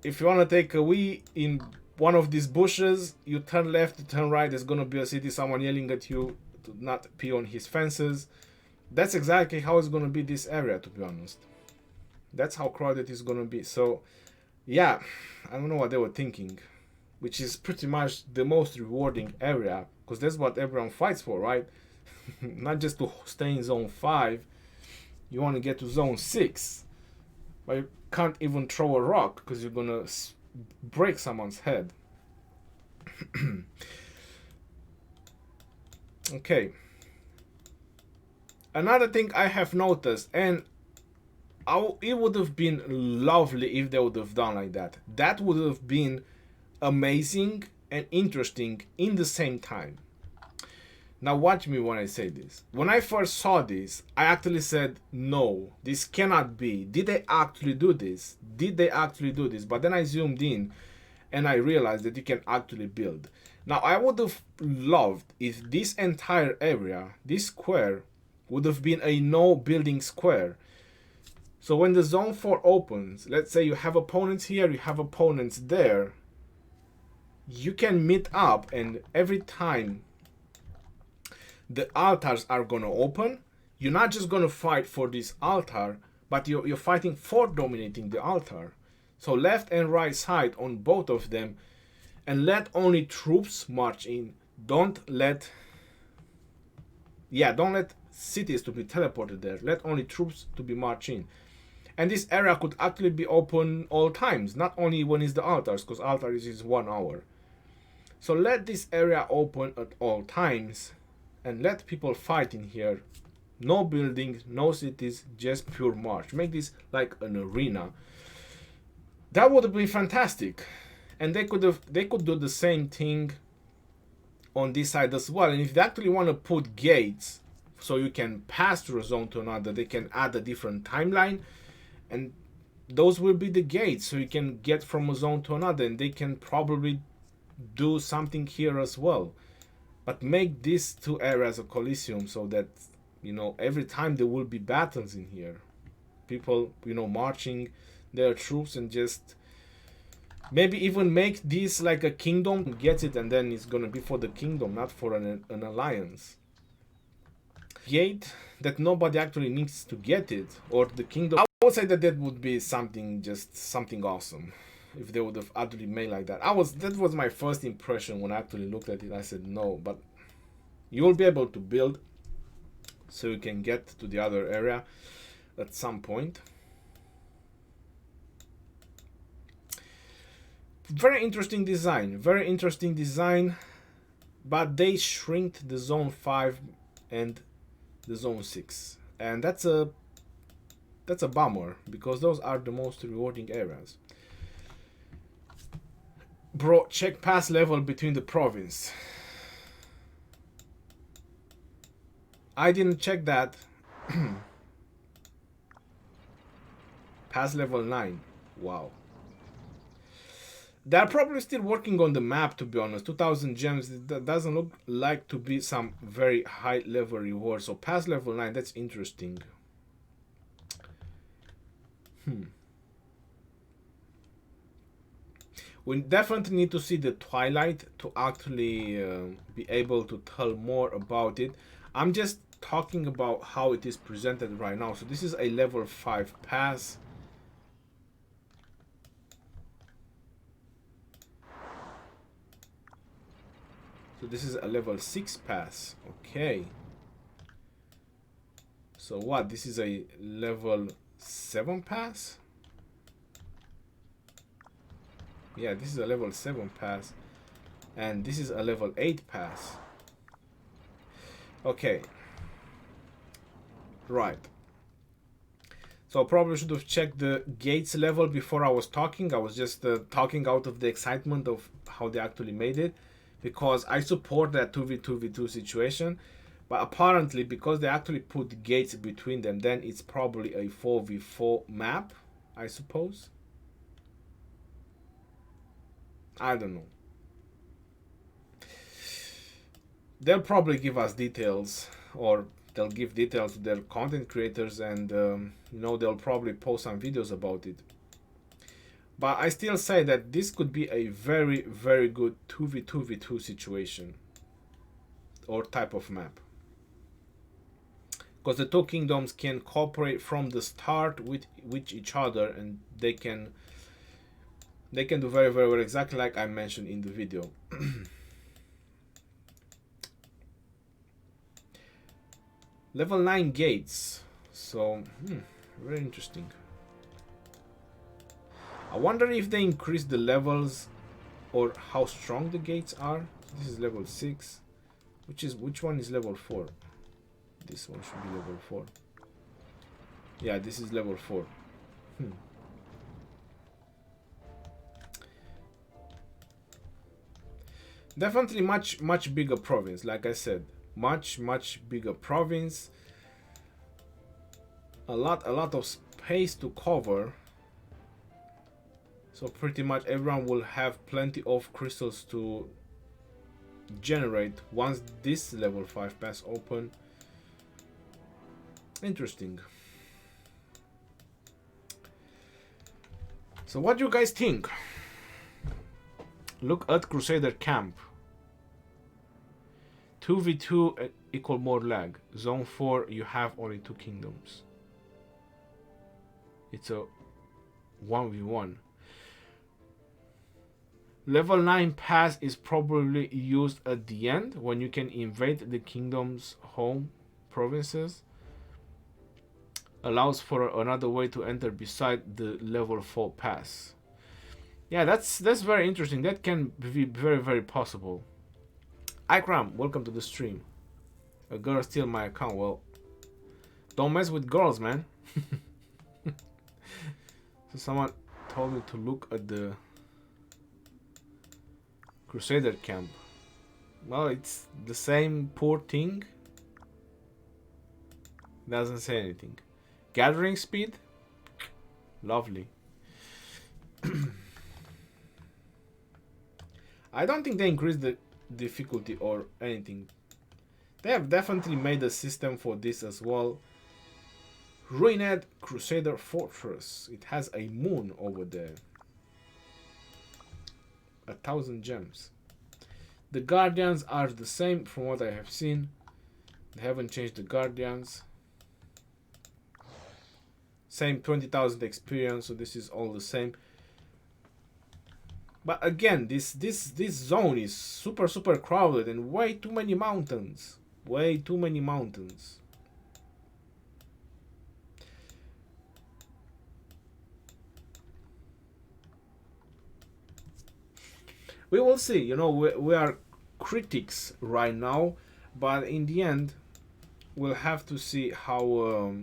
If you wanna take a wee in one of these bushes, you turn left, you turn right, there's gonna be a city, someone yelling at you to not pee on his fences. That's exactly how it's gonna be this area, to be honest. That's how crowded it's gonna be. So yeah, I don't know what they were thinking, which is pretty much the most rewarding area, because that's what everyone fights for, right? Not just to stay in zone 5, you want to get to zone 6, but you can't even throw a rock because you're gonna break someone's head. Okay, another thing I have noticed, and it would have been lovely if they would have done like that. That would have been amazing and interesting in the same time. Now watch me when I say this. When I first saw this, I actually said, no, this cannot be. Did they actually do this? Did they actually do this? But then I zoomed in and I realized that you can actually build. Now I would have loved if this entire area, this square, would have been a no building square. So when the zone 4 opens, let's say you have opponents here, you have opponents there, you can meet up, and every time the altars are gonna open, you're not just gonna fight for this altar, but you're fighting for dominating the altar. So left and right side on both of them, and let only troops march in. Don't let cities to be teleported there. Let only troops to be marching. And this area could actually be open all times, not only when it's the altars, because altars is 1 hour. So let this area open at all times, and let people fight in here. No buildings, no cities, just pure march. Make this like an arena. That would be fantastic. And they could do the same thing on this side as well. And if they actually want to put gates so you can pass through a zone to another, they can add a different timeline, and those will be the gates so you can get from a zone to another, and they can probably do something here as well. But make these two areas a Coliseum so that, you know, every time there will be battles in here, people, you know, marching their troops, and just maybe even make this like a kingdom, gets it, and then it's gonna be for the kingdom, not for an alliance. Gate that nobody actually needs to get it, or the kingdom. I would say that would be something, just something awesome if they would have actually made like that. That was my first impression when I actually looked at it. I said no, but you will be able to build so you can get to the other area at some point. Very interesting design, but they shrinked the zone 5 and the zone 6, and that's a bummer, because those are the most rewarding areas. Bro, check pass level between the province. I didn't check that. Pass level 9. Wow. They're probably still working on the map, to be honest. 2000 gems, that doesn't look like to be some very high level reward. So pass level 9, that's interesting. We definitely need to see the Twilight to actually be able to tell more about it. I'm just talking about how it is presented right now. So this is a level 5 pass. So this is a level 6 pass. Okay. So what? This is a level 7 pass? Yeah, this is a level 7 pass. And this is a level 8 pass. Okay. Right. So I probably should have checked the gates level before I was talking. I was just talking out of the excitement of how they actually made it. Because I support that 2v2v2 situation. But apparently, because they actually put gates between them, then it's probably a 4v4 map, I suppose. I don't know. They'll probably give us details, or they'll give details to their content creators, and you know, they'll probably post some videos about it. But I still say that this could be a very, very good 2v2v2 situation or type of map. Because the two kingdoms can cooperate from the start with each other, and they can do very, very well, exactly like I mentioned in the video. Level 9 gates. So, very interesting. I wonder if they increase the levels or how strong the gates are. This is level 6. Which one is level 4? This one should be level 4. Yeah, this is level 4. Definitely much bigger province, like I said. Much bigger province. A lot of space to cover. So pretty much everyone will have plenty of crystals to generate once this level 5 pass open. Interesting. So what do you guys think? Look at Crusader Camp. 2v2 equal more lag. Zone 4 you have only 2 kingdoms. It's a 1v1. Level 9 pass is probably used at the end when you can invade the kingdom's home provinces. Allows for another way to enter beside the level 4 pass. Yeah, that's very interesting. That can be very, very possible. Ikram, welcome to the stream. A girl steal my account. Well, don't mess with girls, man. So someone told me to look at the Crusader Camp. Well, it's the same poor thing. Doesn't say anything. Gathering speed? Lovely. I don't think they increased the difficulty or anything. They have definitely made a system for this as well. Ruined Crusader Fortress. It has a moon over there. 1,000 gems. The Guardians are the same from what I have seen. They haven't changed the Guardians. Same 20,000 experience, so this is all the same. But again, this zone is super crowded and way too many mountains. Way too many mountains. We will see. You know, we are critics right now, but in the end, we'll have to see how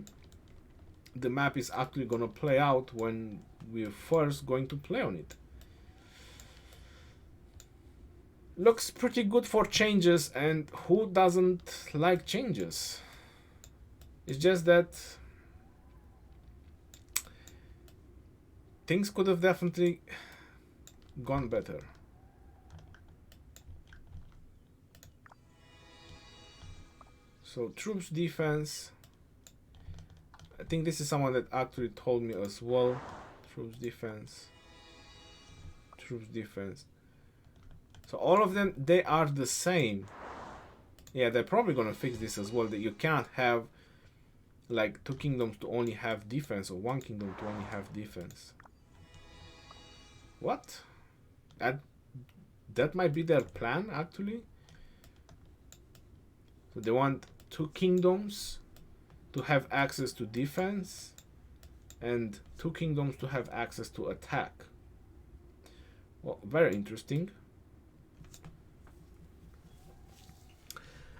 the map is actually gonna play out when we're first going to play on it. Looks pretty good for changes, and who doesn't like changes? It's just that things could have definitely gone better. So troops defense. I think this is someone that actually told me as well. Troops defense. Troops defense. So all of them, they are the same. Yeah, they're probably gonna fix this as well. That you can't have like 2 kingdoms to only have defense, or 1 kingdom to only have defense. What? That might be their plan actually. So they want 2 kingdoms to have access to defense, and 2 kingdoms to have access to attack. Well, very interesting.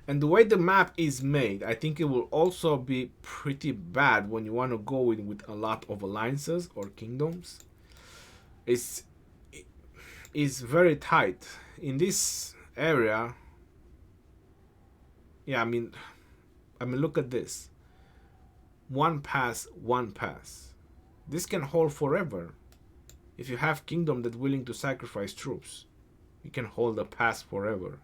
And the way the map is made, I think it will also be pretty bad when you want to go in with a lot of alliances or kingdoms. It's very tight in this area. Yeah, I mean, look at this. 1 pass, 1 pass. This can hold forever. If you have kingdom that's willing to sacrifice troops, you can hold a pass forever.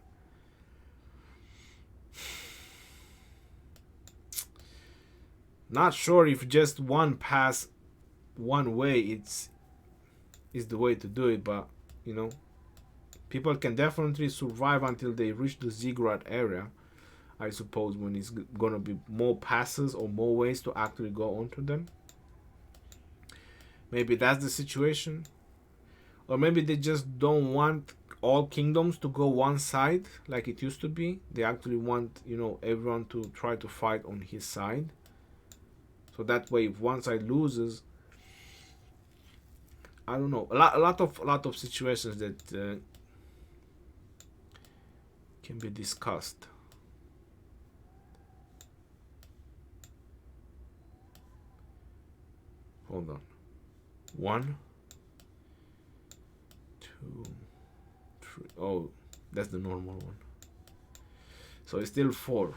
Not sure if just 1 pass one way is the way to do it, but you know, people can definitely survive until they reach the ziggurat area. I suppose when it's gonna be more passes or more ways to actually go onto them. Maybe that's the situation, or maybe they just don't want all kingdoms to go one side like it used to be. They actually want, you know, everyone to try to fight on his side. So that way, if one side loses, I don't know. A lot of situations that can be discussed. Hold on. 1, 2, 3. Oh, that's the normal one. So it's still 4.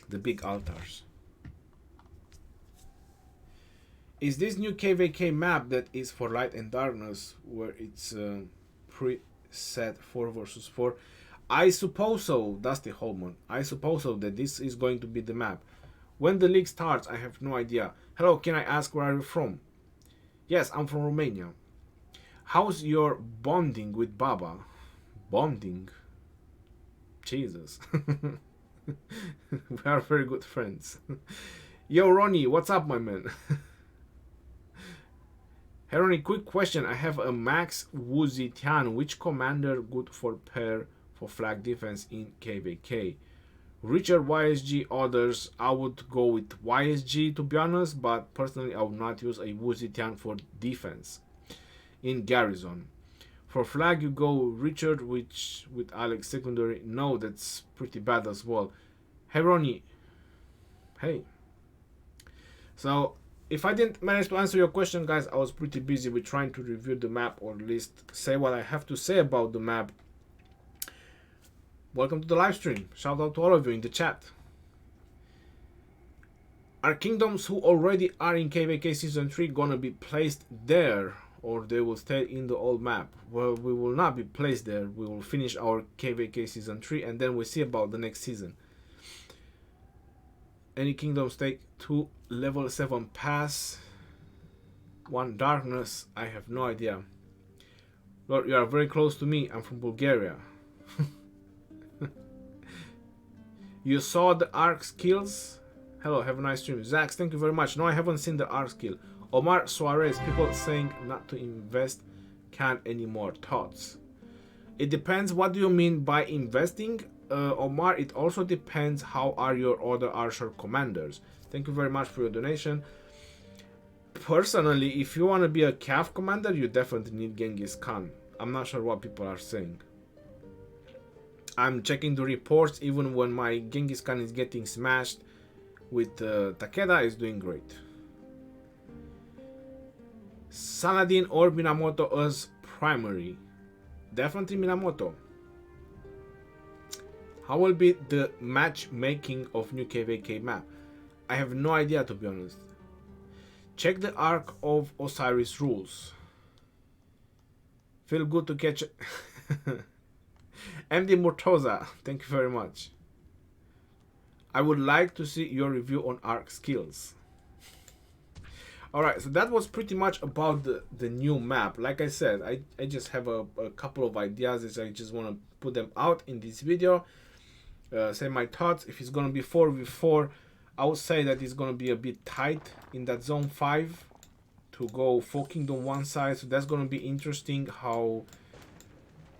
The big altars. Is this new KVK map that is for light and darkness, where it's preset 4 versus 4? I suppose so, Dusty Holman. I suppose so that this is going to be the map. When the league starts, I have no idea. Hello, can I ask where are you from? Yes, I'm from Romania. How's your bonding with Baba? Bonding? Jesus. We are very good friends. Yo, Ronnie, what's up, my man? Hey, Ronnie, quick question. I have a Max Wuzitian. Which commander good for pair for flag defense in KVK? Richard, YSG, others. I would go with YSG to be honest, but personally I would not use a Wuzitian for defense in Garrison. For flag you go Richard, which with Alex secondary. No, that's pretty bad as well. Hey Ronnie. Hey. So if I didn't manage to answer your question, guys, I was pretty busy with trying to review the map, or at least say what I have to say about the map. Welcome to the live stream. Shout out to all of you in the chat. Are kingdoms who already are in KVK Season 3 gonna be placed there, or they will stay in the old map? Well, we will not be placed there. We will finish our KVK Season 3 and then we'll see about the next season. Any kingdoms take 2 level 7 pass, 1 darkness? I have no idea. Lord, you are very close to me. I'm from Bulgaria. You saw the Ark skills? Hello, have a nice stream. Zax, thank you very much. No, I haven't seen the Ark skill. Omar Suarez, people saying not to invest can't anymore. Thoughts? It depends. What do you mean by investing? Omar, it also depends how are your other archer commanders. Thank you very much for your donation. Personally, if you want to be a Cav commander, you definitely need Genghis Khan. I'm not sure what people are saying. I'm checking the reports. Even when my Genghis Khan is getting smashed with Takeda, is doing great. Saladin or Minamoto as primary. Definitely Minamoto. How will be the matchmaking of new KVK map? I have no idea, to be honest. Check the Ark of Osiris rules. Feel good to catch it. MD Murtoza, thank you very much. I would like to see your review on Ark skills. Alright, so that was pretty much about the new map. Like I said, I just have a couple of ideas that I just want to put them out in this video. Say my thoughts. If it's going to be 4v4, I would say that it's going to be a bit tight in that zone 5 to go 4 kingdom one side. So that's going to be interesting how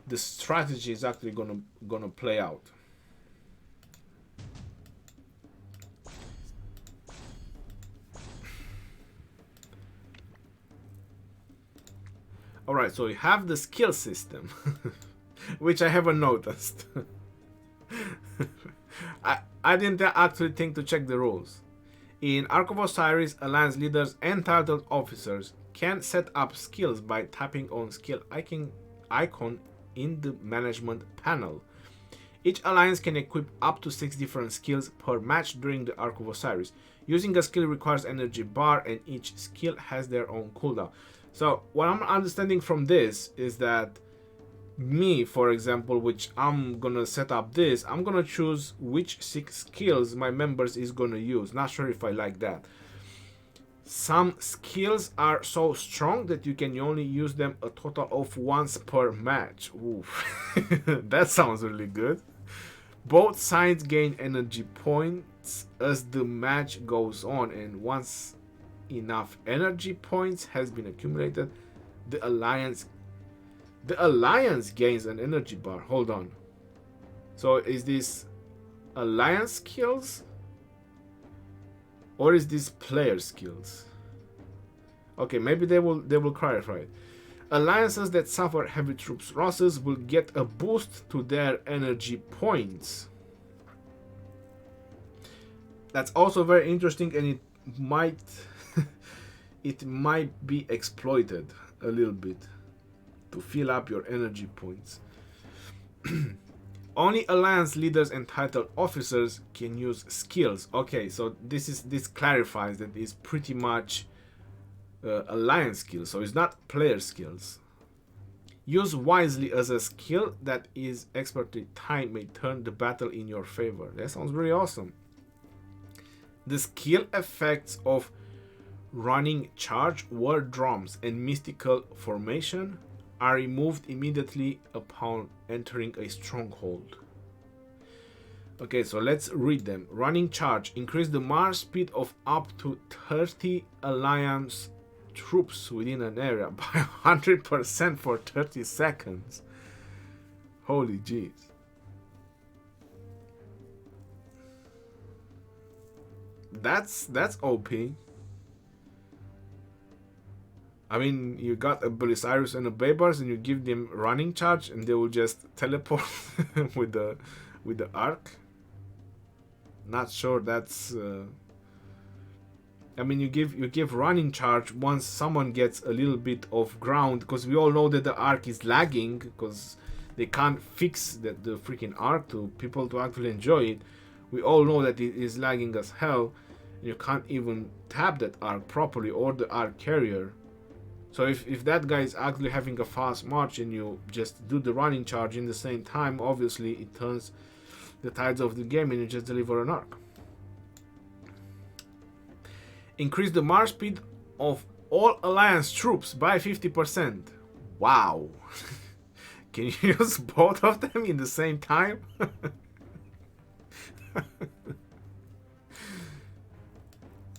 the strategy is actually going to play out. Alright, so you have the skill system, which I haven't noticed. I didn't actually think to check the rules. In Ark of Osiris, Alliance leaders and titled officers can set up skills by tapping on skill icon in the management panel. Each alliance can equip up to 6 different skills per match during the Ark of Osiris. Using a skill requires energy bar, and each skill has their own cooldown. So what I'm understanding from this is that me, for example, which I'm gonna set up this, I'm gonna choose which 6 skills my members is gonna use. Not sure if I like that. Some skills are so strong that you can only use them a total of once per match. Oof. That sounds really good. Both sides gain energy points as the match goes on, and once enough energy points has been accumulated, the alliance gains an energy bar. Hold on. So is this alliance skills or is this player skills? Okay, maybe they will clarify it. Alliances that suffer heavy troops losses will get a boost to their energy points. That's also very interesting, and it might be exploited a little bit to fill up your energy points. Only alliance leaders and titled officers can use skills. Okay, so this clarifies that it's pretty much alliance skills, so it's not player skills. Use wisely as a skill that is expertly timed may turn the battle in your favor. That sounds really awesome. The skill effects of running charge, war drums, and mystical formation are removed immediately upon entering a stronghold. Okay, so let's read them. Running charge. Increase the march speed of up to 30 alliance troops within an area by 100% for 30 seconds. Holy jeez. That's OP. I mean, you got a Osiris and a Baybars, and you give them running charge, and they will just teleport with the Ark. Not sure that's. I mean, you give running charge once someone gets a little bit of ground, because we all know that the Ark is lagging, because they can't fix the freaking Ark to people to actually enjoy it. We all know that it is lagging as hell. You can't even tap that Ark properly, or the Ark carrier. So if that guy is actually having a fast march and you just do the running charge in the same time, obviously it turns the tides of the game and you just deliver an Ark. Increase the march speed of all alliance troops by 50%. Wow. Can you use both of them in the same time?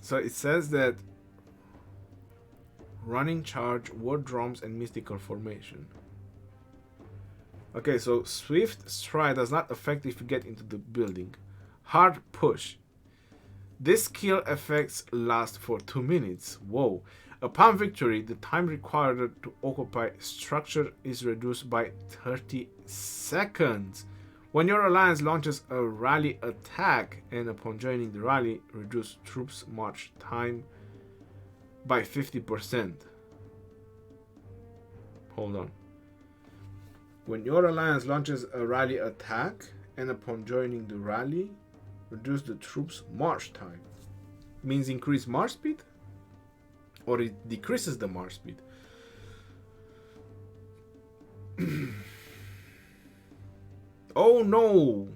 So it says that running charge, war drums, and mystical formation. Okay, so swift stride does not affect if you get into the building. Hard push. This skill effects last for 2 minutes. Whoa. Upon victory, the time required to occupy structure is reduced by 30 seconds. When your alliance launches a rally attack, and upon joining the rally, reduce troops march time by 50%. Hold on. When your alliance launches a rally attack, and upon joining the rally, reduce the troops' march time. Means increase march speed? Or it decreases the march speed? Oh no!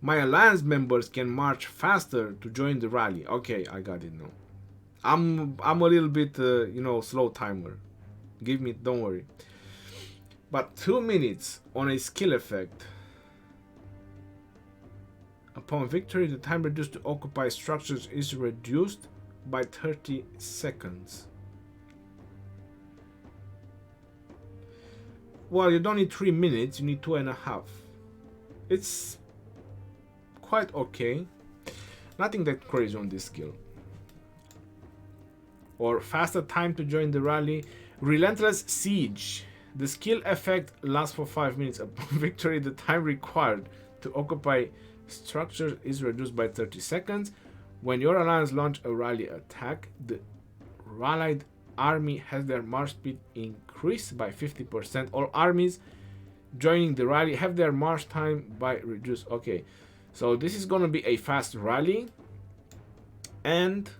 My alliance members can march faster to join the rally. Okay, I got it now. I'm a little bit, slow timer. Don't worry. But 2 minutes on a skill effect. Upon victory, the time reduced to occupy structures is reduced by 30 seconds. Well, you don't need 3 minutes, you need 2.5. It's quite okay. Nothing that crazy on this skill. Or faster time to join the rally. Relentless Siege. The skill effect lasts for 5 minutes. Upon victory, the time required to occupy structure is reduced by 30 seconds. When your alliance launch a rally attack, the rallied army has their march speed increased by 50%. All armies joining the rally have their march time by reduced. Okay, so this is going to be a fast rally, and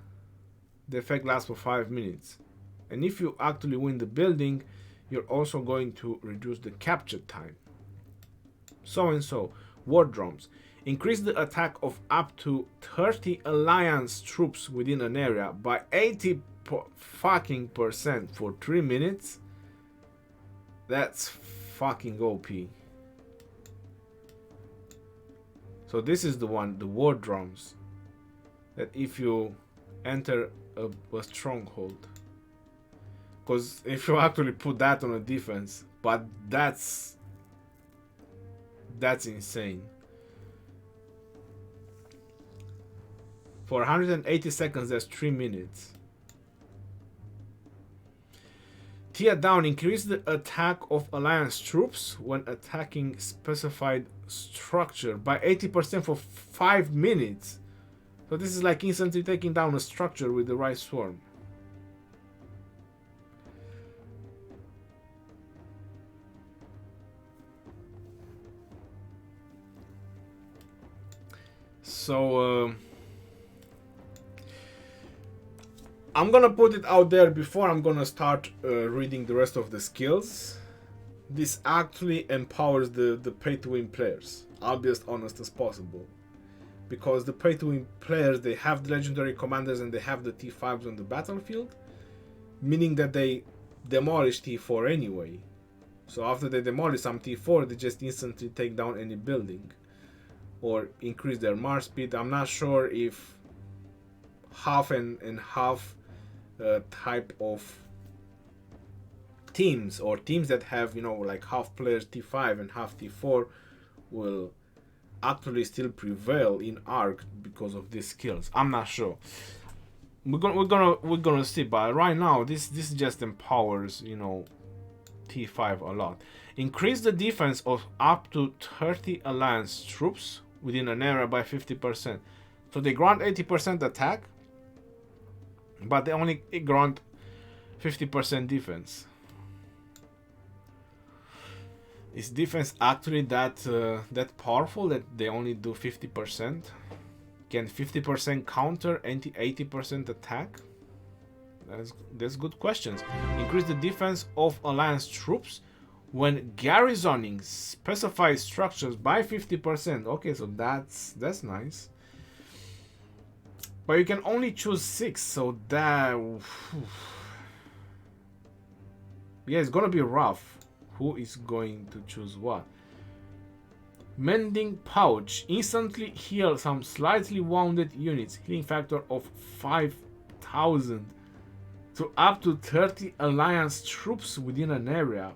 the effect lasts for 5 minutes. And if you actually win the building, you're also going to reduce the capture time. So and so. War drums. Increase the attack of up to 30 alliance troops within an area by 80% for 3 minutes. That's fucking OP. So this is the one, the war drums, that if you enter a stronghold, because if you actually put that on a defense, but that's insane. For 180 seconds, that's 3 minutes. Tear down. Increase the attack of alliance troops when attacking specified structure by 80% for 5 minutes. So this is like instantly taking down a structure with the right swarm. So I'm gonna put it out there before I'm gonna start reading the rest of the skills. This actually empowers the pay-to-win players. I'll be as honest as possible, because the pay-to-win players, they have the legendary commanders and they have the T5s on the battlefield, meaning that they demolish T4 anyway. So after they demolish some T4, they just instantly take down any building or increase their march speed. I'm not sure if half and half type of teams, or teams that have, like half players T5 and half T4, will actually still prevail in Ark because of these skills. I'm not sure. We're gonna see, but right now this just empowers, T5 a lot. Increase the defense of up to 30 alliance troops within an area by 50%. So they grant 80% attack, but they only grant 50% defense. Is defense actually that powerful that they only do 50%? Can 50% counter 80% attack? That's good questions. Increase the defense of alliance troops when garrisoning specified structures by 50%. Okay, so that's nice. But you can only choose 6, so that... yeah, it's gonna be rough. Who is going to choose what? Mending Pouch. Instantly heal some slightly wounded units. Healing factor of 5,000 to up to 30 alliance troops within an area.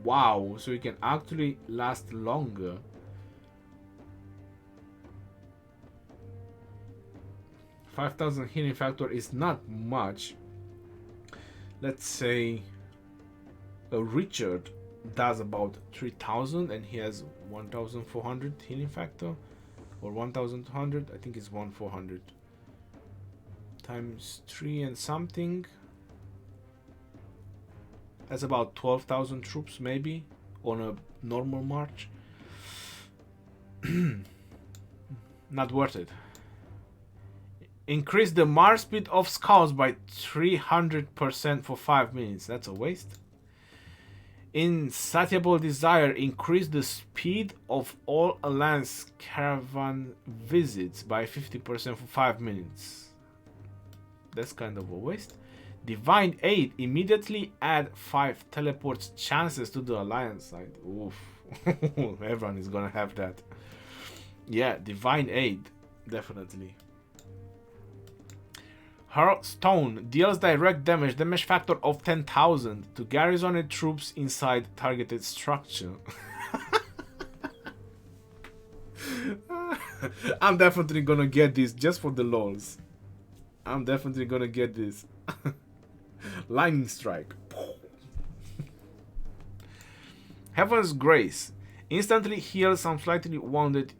Wow, so you can actually last longer. $5,000 healing factor is not much. Let's say a Richard does about 3,000 and he has 1,400 healing factor, or 1,200. I think it's 1,400 times 3 and something. That's about 12,000 troops maybe, on a normal march. Not worth it. Increase the march speed of scouts by 300% for 5 minutes. That's a waste. Insatiable desire. Increase the speed of all alliance caravan visits by 50% for 5 minutes. That's kind of a waste. Divine aid. Immediately add 5 teleports chances to the alliance side. Oof. Everyone is gonna have that. Yeah, divine aid. Definitely. Her stone deals direct damage factor of 10,000 to garrisoned troops inside targeted structure. I'm definitely gonna get this just for the lols. I'm definitely gonna get this. Lightning strike. Heaven's Grace. Instantly heals some slightly wounded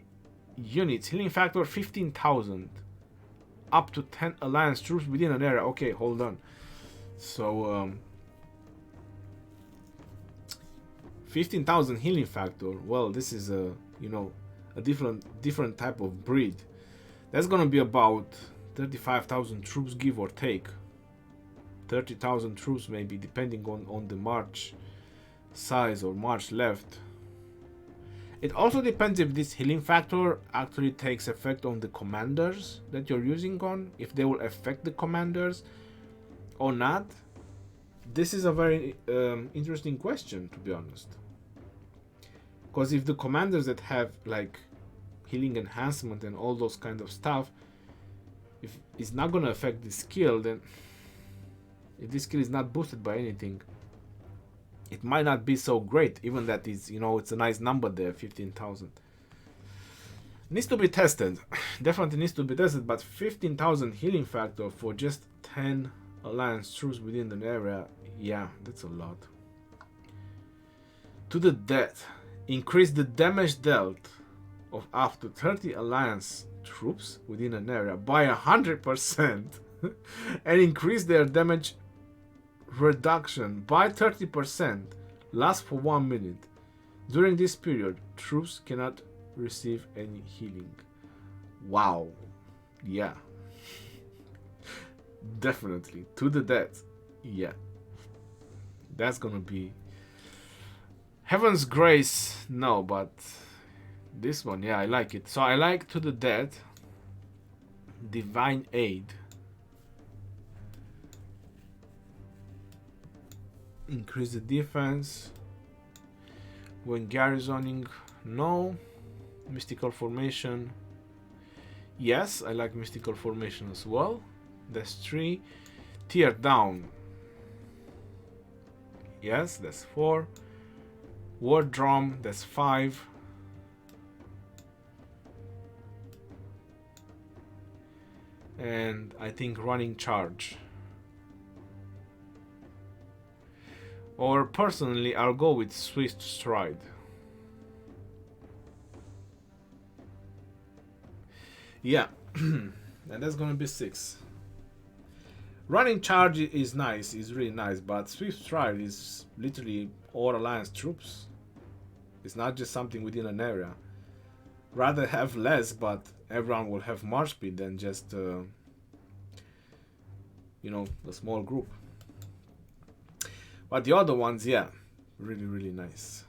units. Healing factor 15,000. Up to 10 alliance troops within an area. Okay, hold on. So 15,000 healing factor. Well, this is a a different type of breed. That's gonna be about 35,000 troops, give or take. 30,000 troops maybe, depending on the march size or march left. It also depends if this healing factor actually takes effect on the commanders that you're using on, if they will affect the commanders or not. This is a very interesting question, to be honest. Because if the commanders that have like healing enhancement and all those kind of stuff, if it's not going to affect the skill, then if this skill is not boosted by anything, it might not be so great, even that is, it's a nice number there, 15,000. Needs to be tested. Definitely needs to be tested, but 15,000 healing factor for just 10 alliance troops within an area, yeah, that's a lot. To the death. Increase the damage dealt of up to 30 alliance troops within an area by 100% and increase their damage reduction by 30%. Lasts for 1 minute. During this period, troops cannot receive any healing. Wow. Yeah. Definitely. To the death. Yeah. That's gonna be Heaven's Grace. No, but this one, yeah, I like it. So I like To the Death, Divine Aid, increase the defense when garrisoning. No. Mystical Formation. Yes, I like Mystical Formation as well. That's 3. Tear Down. Yes, that's 4. War Drum, that's 5. And I think Running Charge. Or personally, I'll go with Swift Stride. Yeah, and that's gonna be 6. Running Charge is nice, is really nice, but Swift Stride is literally all alliance troops. It's not just something within an area. Rather have less, but everyone will have march speed than just a small group. But the other ones, yeah, really, really nice.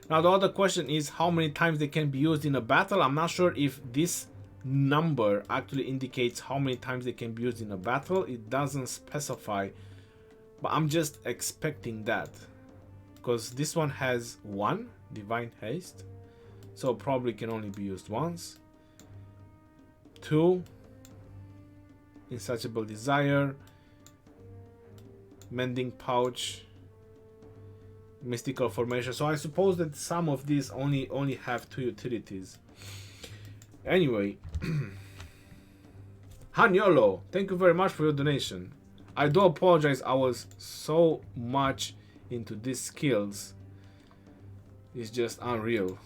Now the other question is how many times they can be used in a battle. I'm not sure if this number actually indicates how many times they can be used in a battle. It doesn't specify, but I'm just expecting that, because this one has 1 Divine Haste, so probably can only be used once. 2 Insatiable Desire, Mending Pouch, Mystical Formation. So I suppose that some of these only have 2 utilities. Anyway, Hanyolo, thank you very much for your donation. I do apologize, I was so much into these skills. It's just unreal.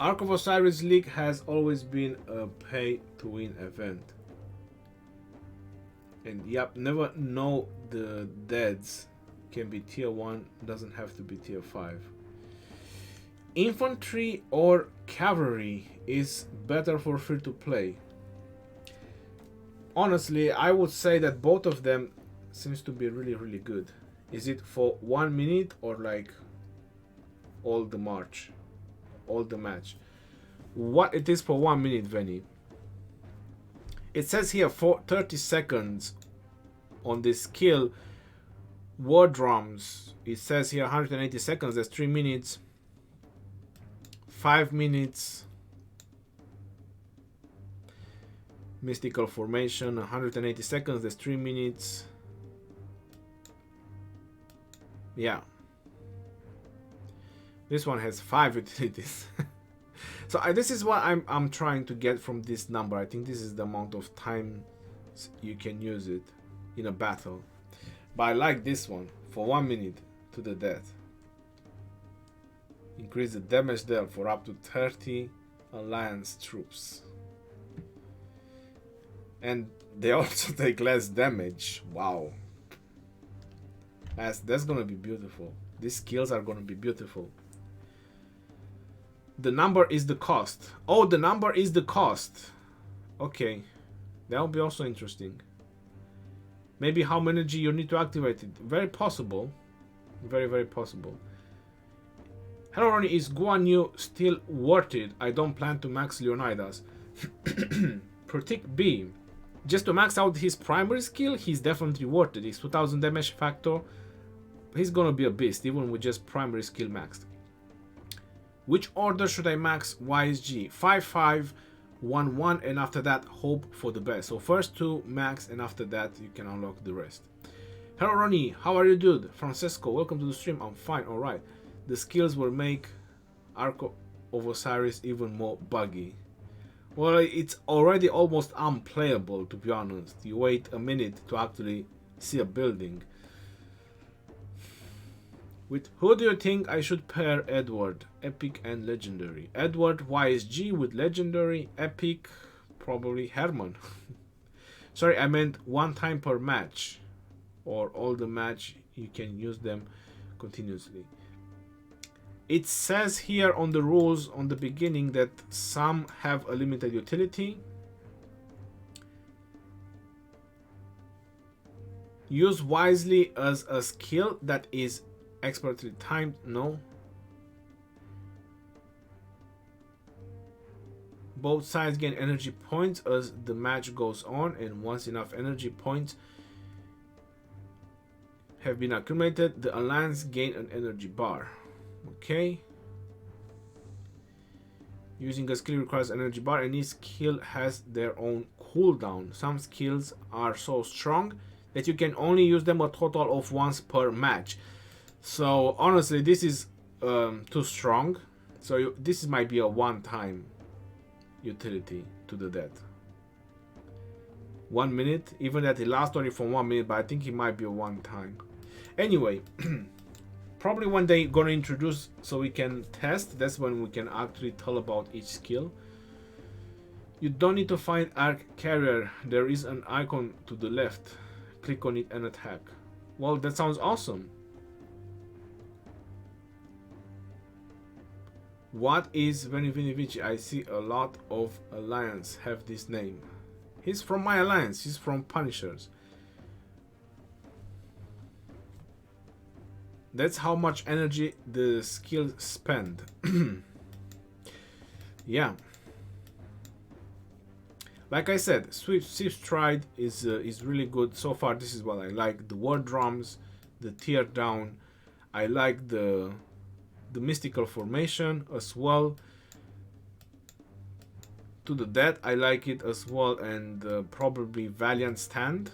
Ark of Osiris League has always been a pay-to-win event. And yep, never know the deads can be tier 1, doesn't have to be tier 5. Infantry or Cavalry is better for free-to-play. Honestly, I would say that both of them seems to be really good. Is it for 1 minute or like all the match? What it is for 1 minute, Venny? It says here for 30 seconds on this skill. War drums. It says here 180 seconds. That's 3 minutes. 5 minutes. Mystical formation. 180 seconds. That's 3 minutes. Yeah. This one has 5 utilities. So this is what I'm trying to get from this number. I think this is the amount of time you can use it in a battle. But I like this one for 1 minute to the death. Increase the damage dealt for up to 30 alliance troops. And they also take less damage. Wow. That's gonna be beautiful. These skills are gonna be beautiful. The number is the cost. Oh, the number is the cost. Okay. That will be also interesting. Maybe how many energy you need to activate it. Very possible. Very possible. Hello Ronnie, is Guan Yu still worth it? I don't plan to max Leonidas. Pratik B. Just to max out his primary skill, he's definitely worth it. His 2000 damage factor. He's gonna be a beast, even with just primary skill maxed. Which order should I max YSG? 5-5, 1-1, and after that, hope for the best. So first 2 max, and after that, you can unlock the rest. Hello Ronnie, how are you, dude? Francesco, welcome to the stream. I'm fine, alright. The skills will make Ark of Osiris even more buggy. Well, it's already almost unplayable, to be honest. You wait a minute to actually see a building. With who do you think I should pair Edward? Epic and Legendary. Edward YSG with Legendary. Epic, probably Herman. Sorry, I meant 1 time per match. Or all the match, you can use them continuously. It says here on the rules on the beginning that some have a limited utility. Use wisely as a skill that is expertly timed. No. Both sides gain energy points as the match goes on, and once enough energy points have been accumulated, the alliance gain an energy bar. Okay. Using a skill requires energy bar, and each skill has their own cooldown. Some skills are so strong that you can only use them a total of once per match. So honestly, this is too strong. So this might be a one-time utility to the death. 1 minute, even that it lasts only for 1 minute, but I think it might be a one-time. Anyway, probably when they gonna introduce so we can test, that's when we can actually tell about each skill. You don't need to find Ark Carrier. There is an icon to the left. Click on it and attack. Well, that sounds awesome. What is Veni Vini Vici? I see a lot of Alliance have this name. He's from my Alliance. He's from Punishers. That's how much energy the skills spend. Yeah. Like I said, Swift Stride is really good. So far, this is what I like. The war drums, the tear down. I like the mystical formation as well. To the death, I like it as well, and probably Valiant Stand.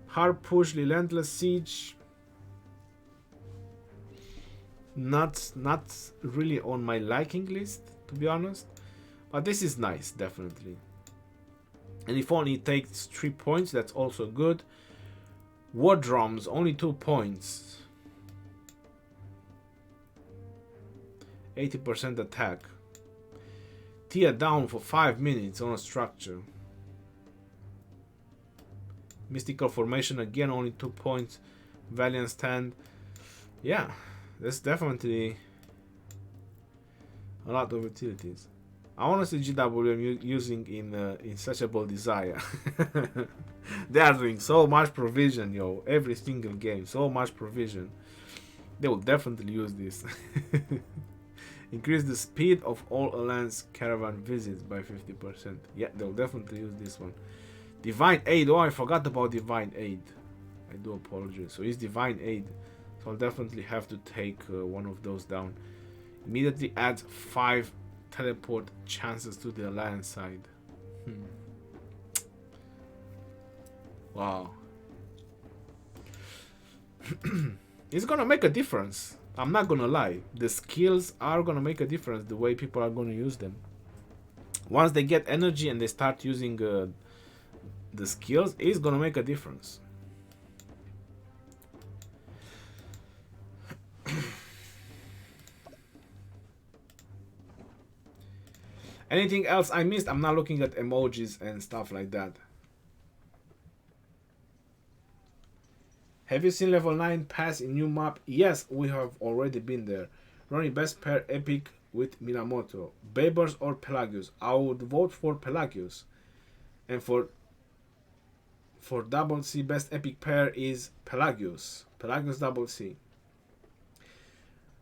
Hard push, relentless siege. Not really on my liking list, to be honest, but this is nice, definitely. And if only it takes 3 points, that's also good. War drums, only 2 points. 80% attack. Tear down for 5 minutes on a structure. Mystical formation again, only 2 points. Valiant stand. Yeah, that's definitely a lot of utilities. I want to see GWM using in Insatiable Desire. They are doing so much provision, yo. Every single game, so much provision. They will definitely use this. Increase the speed of all Alliance caravan visits by 50%. Yeah, they'll definitely use this one. Divine Aid. Oh, I forgot about Divine Aid. I do apologize. So it's Divine Aid. So I'll definitely have to take one of those down. Immediately adds 5 teleport chances to the Alliance side. Wow. It's gonna make a difference. I'm not gonna lie. The skills are gonna make a difference the way people are gonna use them. Once they get energy and they start using the skills, it's gonna make a difference. Anything else I missed? I'm not looking at emojis and stuff like that. Have you seen level 9 pass in new map? Yes, we have already been there. Running best pair epic with Minamoto. Babers or Pelagius? I would vote for Pelagius. And for double C, best epic pair is Pelagius. Pelagius double C.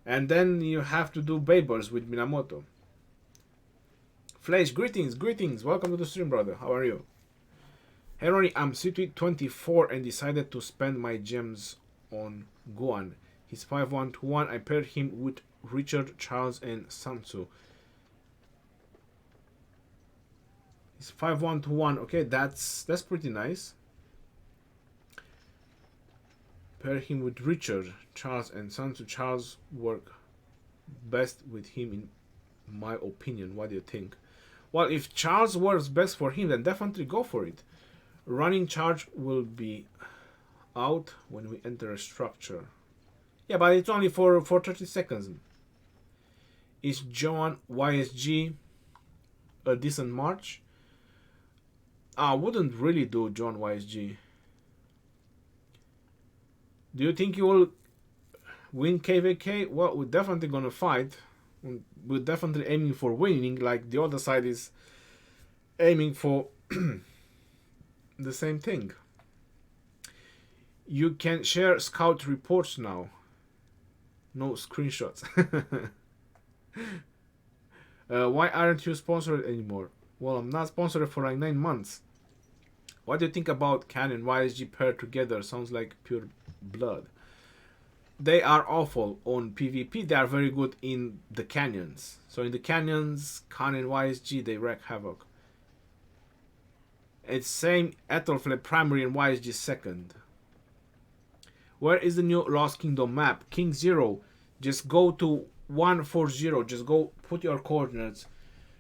And then you have to do Babers with Minamoto. Flash, greetings. Welcome to the stream, brother. How are you? Hey Ronnie, I'm Sweet 24 and decided to spend my gems on Guan. He's 5-1-1. I paired him with Richard, Charles, and Sansu. He's 5-1-1. Okay, that's pretty nice. Pair him with Richard, Charles, and Sansu. Charles work best with him in my opinion. What do you think? Well, if Charles works best for him, then definitely go for it. Running charge will be out when we enter a structure. Yeah, but it's only for 30 seconds. Is John YSG a decent march? I wouldn't really do John YSG. Do you think you will win KVK? Well, we're definitely gonna fight. We're definitely aiming for winning, like the other side is aiming for the same thing. You can share scout reports now. No screenshots. Why aren't you sponsored anymore? Well, I'm not sponsored for like 9 months. What do you think about Canon YSG paired together? Sounds like pure blood. They are awful on PvP. They are very good in the canyons. So in the canyons, Khan and YSG, they wreak havoc. It's same Ethelflaed primary and YSG second. Where is the new Lost Kingdom map? King 0. Just go to 140. Just go put your coordinates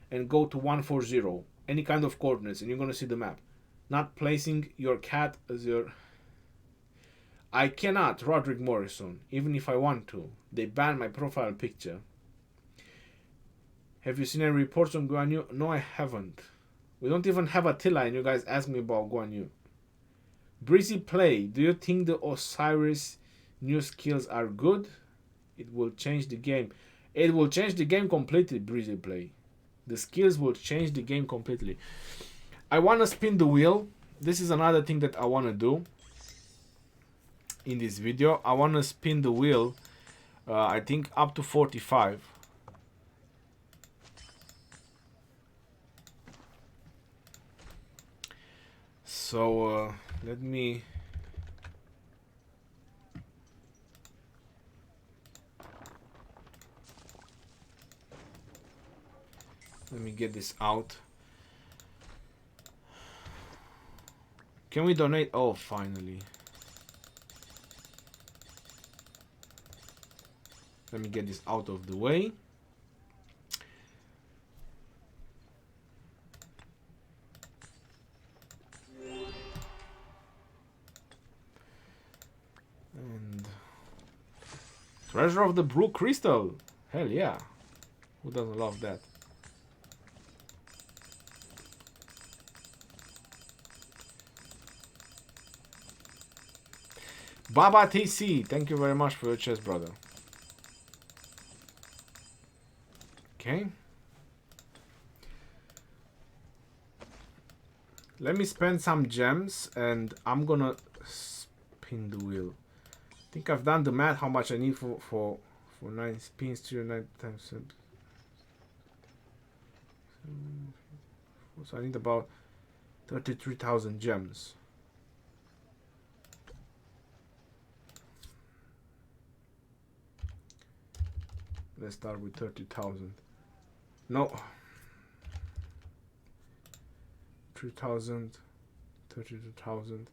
and go to 140. Any kind of coordinates and you're going to see the map. Not placing your cat as your... I cannot, Roderick Morrison, even if I want to. They banned my profile picture. Have you seen any reports on Guan Yu? No, I haven't. We don't even have Attila and you guys ask me about Guan Yu. Breezy play. Do you think the Osiris new skills are good? It will change the game. It will change the game completely, Breezy play. The skills will change the game completely. I want to spin the wheel. This is another thing that I want to do. In this video, I want to spin the wheel, I think up to 45. So let me get this out. Can we donate? Oh, finally. Let me get this out of the way. And Treasure of the Blue Crystal. Hell yeah. Who doesn't love that? Baba TC, thank you very much for your chest, brother. Okay. Let me spend some gems and I'm gonna spin the wheel. I think I've done the math how much I need for 9 spins to 9 times 7. So I need about 33,000 gems. Let's start with 30,000. No. 3,000. 32,000.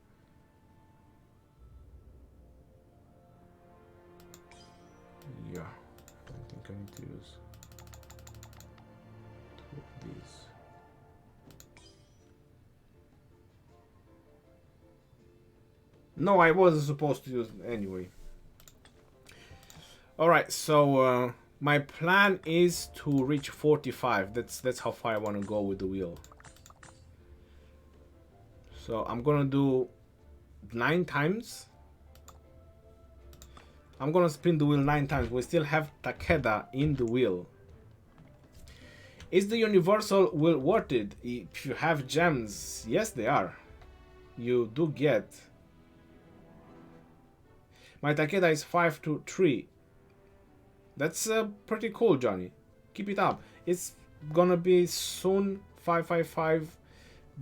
Yeah. I think I need to use two of these. No, I wasn't supposed to use it anyway. Alright, so my plan is to reach 45. That's how far I want to go with the wheel. So I'm gonna do 9 times. I'm gonna spin the wheel 9 times. We still have Takeda in the wheel. Is the universal wheel worth it? If you have gems, yes they are. You do get. My Takeda is 5 to 3. That's pretty cool, Johnny. Keep it up. It's gonna be soon 555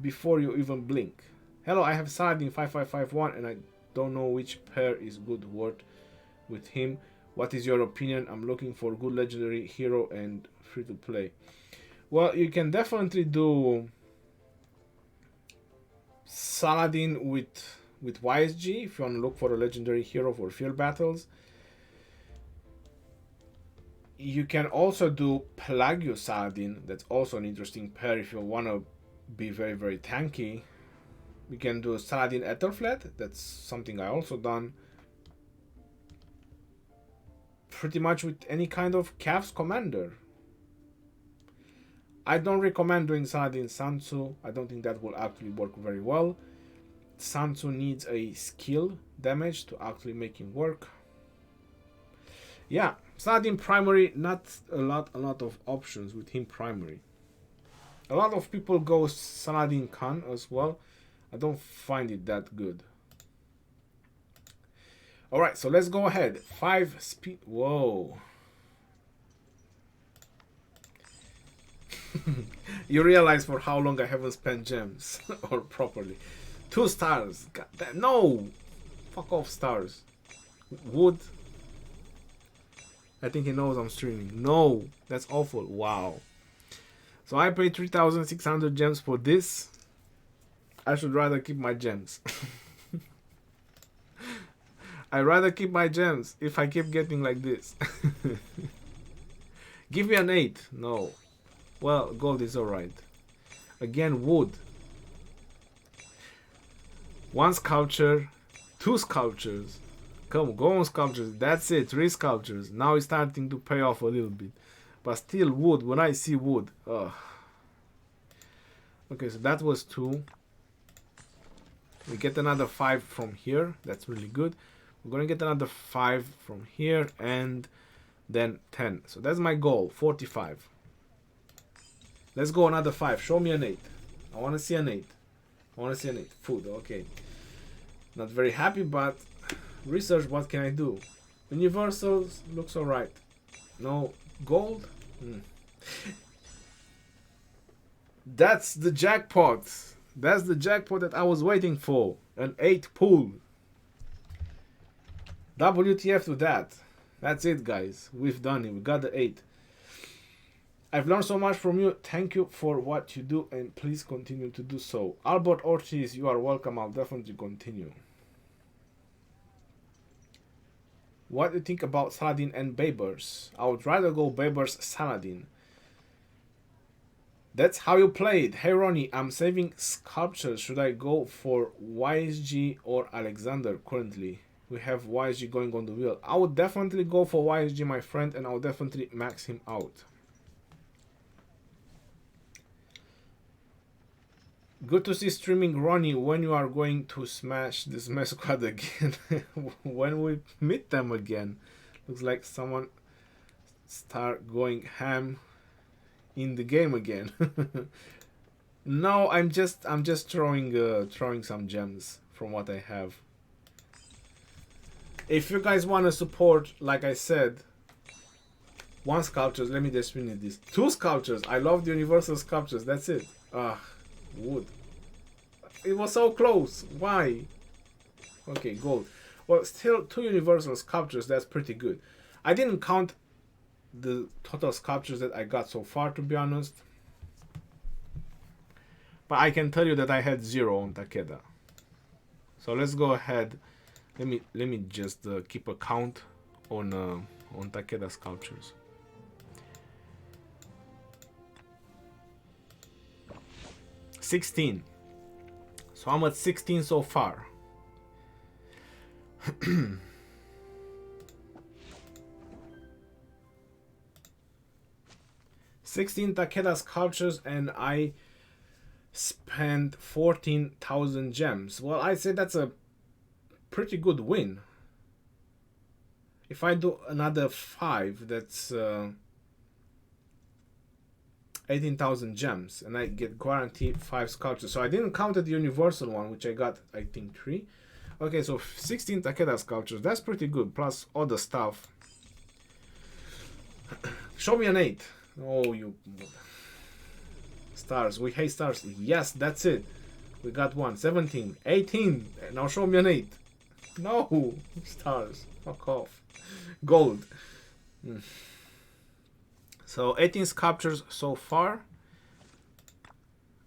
before you even blink. Hello, I have Saladin 5551 and I don't know which pair is good word with him. What is your opinion? I'm looking for good legendary hero and free to play. Well, you can definitely do Saladin with YSG if you want to look for a legendary hero for field battles. You can also do Pelagio Saladin. That's also an interesting pair if you want to be very, very tanky. We can do Saladin Ethelflaed. That's something I also done. Pretty much with any kind of Cavs commander. I don't recommend doing Saladin Sansu. I don't think that will actually work very well. Sansu needs a skill damage to actually make him work. Yeah, Saladin primary, not a lot of options with him primary. A lot of people go Saladin Khan as well. I don't find it that good. Alright, so let's go ahead. 5 speed. Whoa. You realize for how long I haven't spent gems or properly. 2 stars. God damn. No. Fuck off stars. Wood. I think he knows I'm streaming. No. That's awful. Wow. So I paid 3,600 gems for this. I should rather keep my gems. I'd rather keep my gems if I keep getting like this. Give me an 8. No. Well, gold is alright. Again, wood. 1 sculpture. 2 sculptures. Come, go on sculptures. That's it. 3 sculptures. Now it's starting to pay off a little bit. But still wood. When I see wood. Ugh. Okay, so that was 2. We get another 5 from here. That's really good. We're going to get another 5 from here. And then 10. So that's my goal. 45. Let's go another 5. Show me an 8. I want to see an 8. I want to see an 8. Food. Okay. Not very happy, but research. What can I do? Universals looks alright. No gold. That's the jackpot. That's the jackpot that I was waiting for. An 8 pool. WTF to that. That's it, guys. We've done it. We got the 8. I've learned so much from you. Thank you for what you do and please continue to do so. Albert Ortiz, you are welcome. I'll definitely continue. What do you think about Saladin and Babers? I would rather go Babers Saladin. That's how you play it. Hey Ronnie, I'm saving sculptures. Should I go for YSG or Alexander currently? We have YSG going on the wheel. I would definitely go for YSG, my friend, and I'll definitely max him out. Good to see streaming Ronnie. When you are going to smash this mess squad again? When we meet them again? Looks like someone start going ham in the game again. No, I'm just throwing some gems from what I have. If you guys want to support, like I said, 1 sculptures, let me just finish this. 2 sculptures. I love the universal sculptures. That's it. Wood. It was so close. Why? Okay, gold. Well, still 2 universal sculptures. That's pretty good. I didn't count the total sculptures that I got so far, to be honest. But I can tell you that I had 0 on Takeda. So let's go ahead. Let me just keep a count on Takeda sculptures. $16. So I'm at 16 so far. 16 Takeda sculptures, and I spent 14,000 gems. Well, I'd say that's a pretty good win. If I do another 5, that's 18,000 gems, and I get guaranteed 5 sculptures. So I didn't count the universal one, which I got, I think, 3. Okay, so 16 Takeda sculptures. That's pretty good, plus other stuff. Show me an 8. Oh, you stars. We hate stars. Yes, that's it. We got 1. 17. 18. Now show me an 8. No. Stars. Fuck off. Gold. So 18 sculptures so far.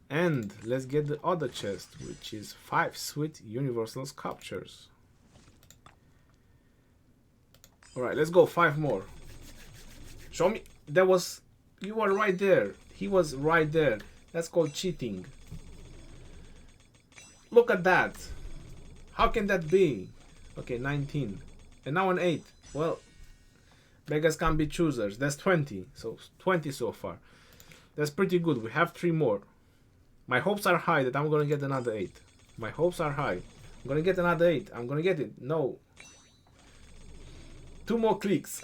And let's get the other chest, which is 5 sweet universal sculptures. Alright, let's go. 5 more. Show me. That was... You were right there. He was right there. That's called cheating. Look at that. How can that be? Okay, 19. And now an 8. Well, beggars can't be choosers. That's 20. So 20 so far. That's pretty good. We have 3 more. My hopes are high that I'm going to get another 8. My hopes are high. I'm going to get another 8. I'm going to get it. No. 2 more clicks.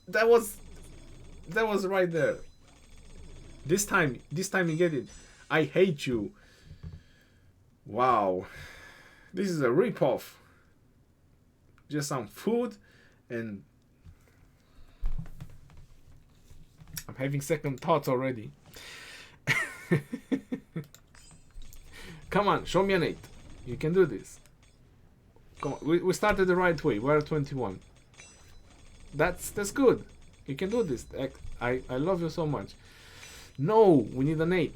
That was right there. This time you get it. I hate you. Wow. This is a ripoff. Just some food, and I'm having second thoughts already. Come on, show me an 8. You can do this. Come on, we started the right way. We're at 21. That's good. You can do this. I love you so much. No, we need an 8.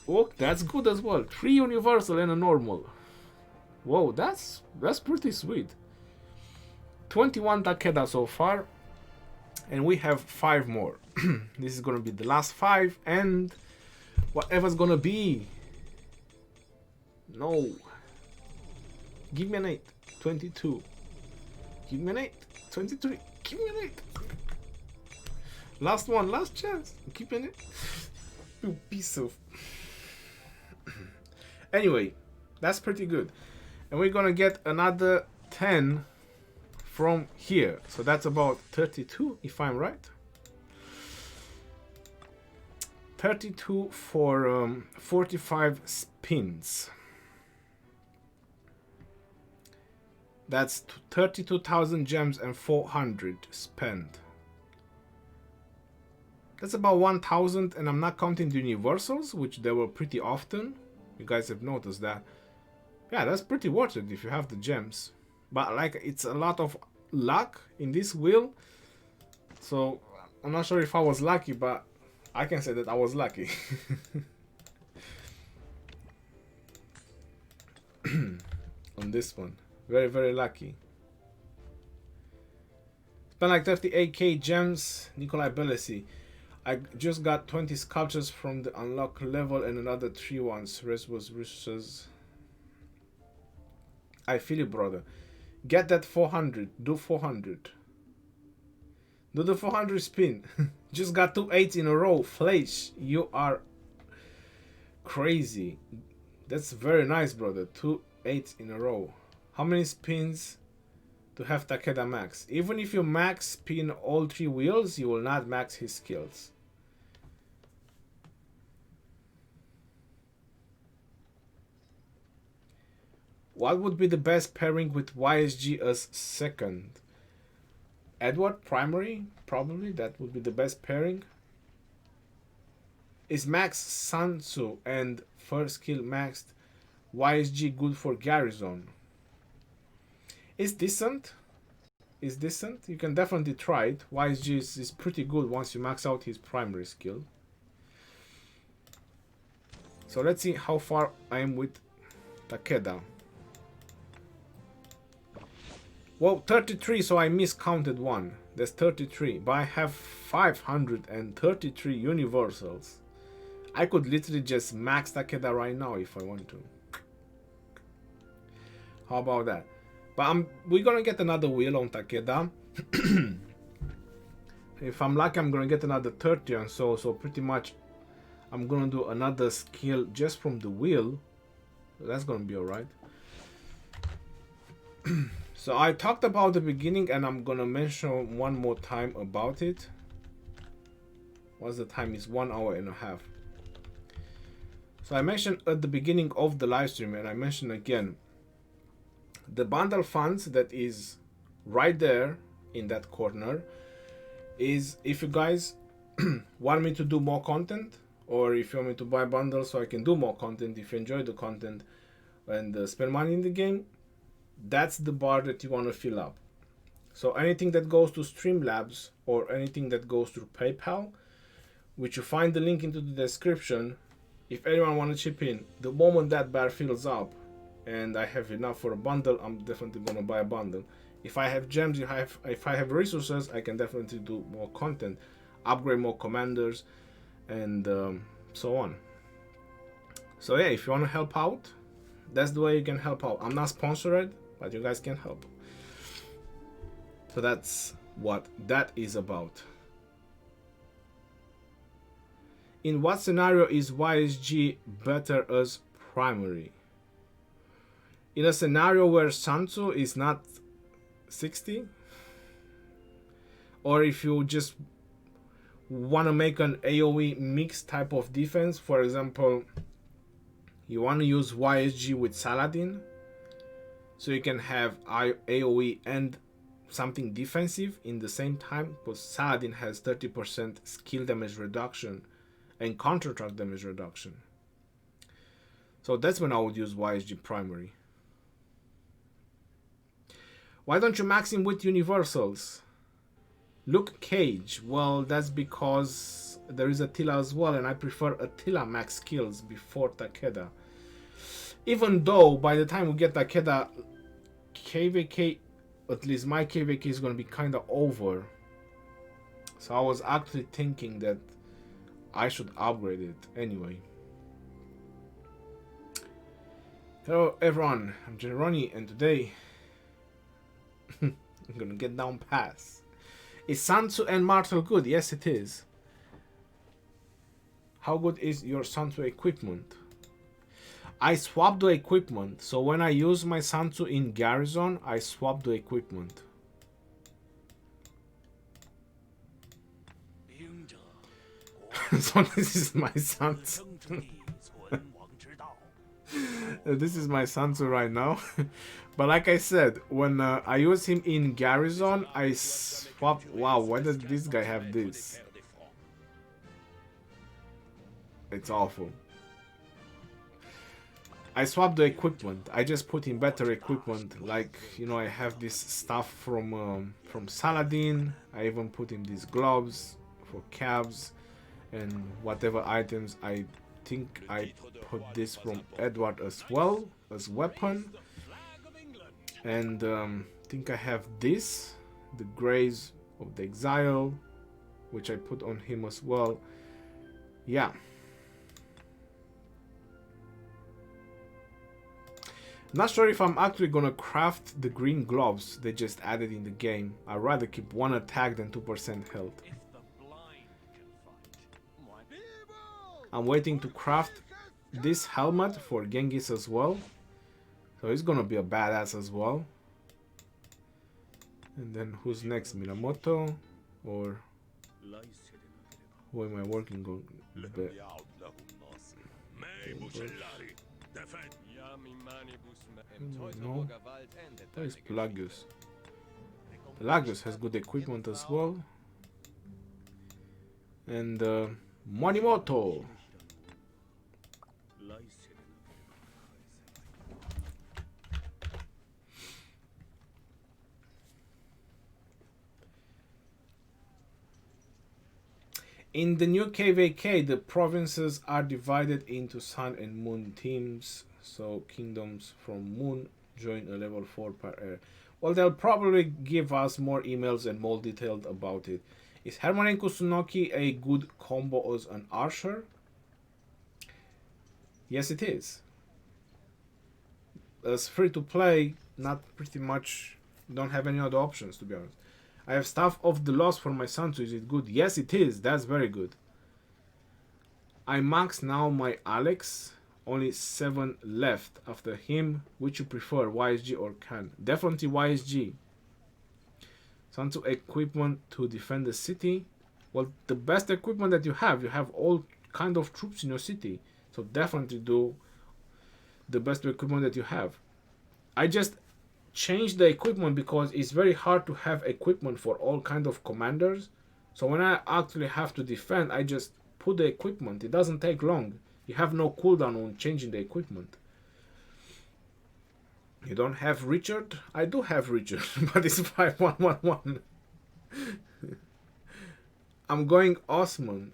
Oh, that's good as well. 3 universal and a normal. Whoa, that's pretty sweet. 21 Takeda so far, and we have 5 more. This is gonna be the last 5, and whatever's gonna be. No. Give me an 8. 22. Give me an 8. 23. Give me an 8. Last one. Last chance. Keep in it. You piece of... Anyway, that's pretty good. And we're gonna get another 10 from here. So that's about 32, if I'm right. 32 for 45 spins. That's 32,000 gems and 400 spent. That's about 1,000, and I'm not counting the universals, which they were pretty often. You guys have noticed that. Yeah, that's pretty worth it if you have the gems. But like, it's a lot of luck in this wheel. So I'm not sure if I was lucky, but I can say that I was lucky. On this one. Very, very lucky. Spent like 38k gems. Nikolai Belesi. I just got 20 sculptures from the unlock level and another 3 ones. Rest was wishes. I feel you, brother. Get that 400. Do 400. Do the 400 spin. Just got 2 8s in a row. Fleisch, you are Crazy. That's very nice, brother. 2 8s in a row. How many spins to have Takeda max? Even if you max spin all 3 wheels, you will not max his skills. What would be the best pairing with YSG as second? Edward primary? Probably that would be the best pairing. Is max Sansu and first skill maxed YSG good for Garrison? It's decent. It's decent. You can definitely try it. YSG is pretty good once you max out his primary skill. So let's see how far I am with Takeda. Well, 33, so I miscounted one. That's 33, but I have 533 universals. I could literally just max Takeda right now if I want to. How about that? But we're gonna get another wheel on Takeda. If I'm lucky, I'm gonna get another 30 and so pretty much I'm gonna do another skill just from the wheel. That's gonna be alright. So I talked about the beginning and I'm gonna mention one more time about it. What's the time? It's 1 hour and a half. So I mentioned at the beginning of the live stream, and I mentioned again, the bundle funds that is right there in that corner is if you guys want me to do more content, or if you want me to buy bundles so I can do more content, if you enjoy the content and spend money in the game, that's the bar that you want to fill up. So anything that goes to Streamlabs or anything that goes through PayPal, which you find the link into the description, if anyone want to chip in, the moment that bar fills up and I have enough for a bundle, I'm definitely going to buy a bundle. If I have gems, if I have resources, I can definitely do more content, upgrade more commanders, and so on. So yeah, if you want to help out, that's the way you can help out. I'm not sponsored, but you guys can help. So that's what that is about. In what scenario is YSG better as primary? In a scenario where Sansu is not 60, or if you just want to make an AoE mix type of defense, for example, you want to use YSG with Saladin, so you can have AoE and something defensive in the same time, because Saladin has 30% skill damage reduction and counter-attack damage reduction. So that's when I would use YSG primary. Why don't you max him with universals? Luke Cage. Well, that's because there is Attila as well, and I prefer Attila max skills before Takeda. Even though by the time we get Takeda, KVK, at least my KVK is going to be kind of over. So I was actually thinking that I should upgrade it anyway. Hello everyone, I'm Generoni, and today I'm gonna get down pass. Is Sansu and Martel good? Yes, it is. How good is your Sansu equipment? I swapped the equipment, so when I use my Sansu in Garrison, I swap the equipment. So this is my Sansu. This is my Sansu right now. But like I said, when I use him in Garrison, I swap. Wow, why does this guy have this? It's awful. I swapped the equipment. I just put in better equipment. Like, you know, I have this stuff from Saladin. I even put in these gloves for cabs and whatever items. I think I put this from Edward as well as weapon. And I think I have this, the Graves of the Exile, which I put on him as well. Yeah. Not sure if I'm actually gonna craft the green gloves they just added in the game. I'd rather keep 1 attack than 2% health. I'm waiting to craft this helmet for Genghis as well. So he's gonna be a badass as well. And then who's next? Minamoto? Or who am I working on? No. Where is Pelagius? Pelagius has good equipment as well. And Monimoto. In the new KVK, the provinces are divided into Sun and Moon teams. So kingdoms from Moon join a level 4 per area. Well, they'll probably give us more emails and more detailed about it. Is Hermanen Kusunoki a good combo as an archer? Yes, it is. As free to play, not pretty much, don't have any other options, to be honest. I have Staff of the Lost for my son, so is it good? Yes, it is. That's very good. I max now my Alex. Only 7 left. After him, which you prefer, YSG or Khan? Definitely YSG. Sansu equipment to defend the city. Well, the best equipment that you have all kind of troops in your city. So definitely do the best equipment that you have. I just changed the equipment because it's very hard to have equipment for all kind of commanders. So when I actually have to defend, I just put the equipment. It doesn't take long. You have no cooldown on changing the equipment. You don't have Richard? I do have Richard, but it's 5111. I'm going Osman.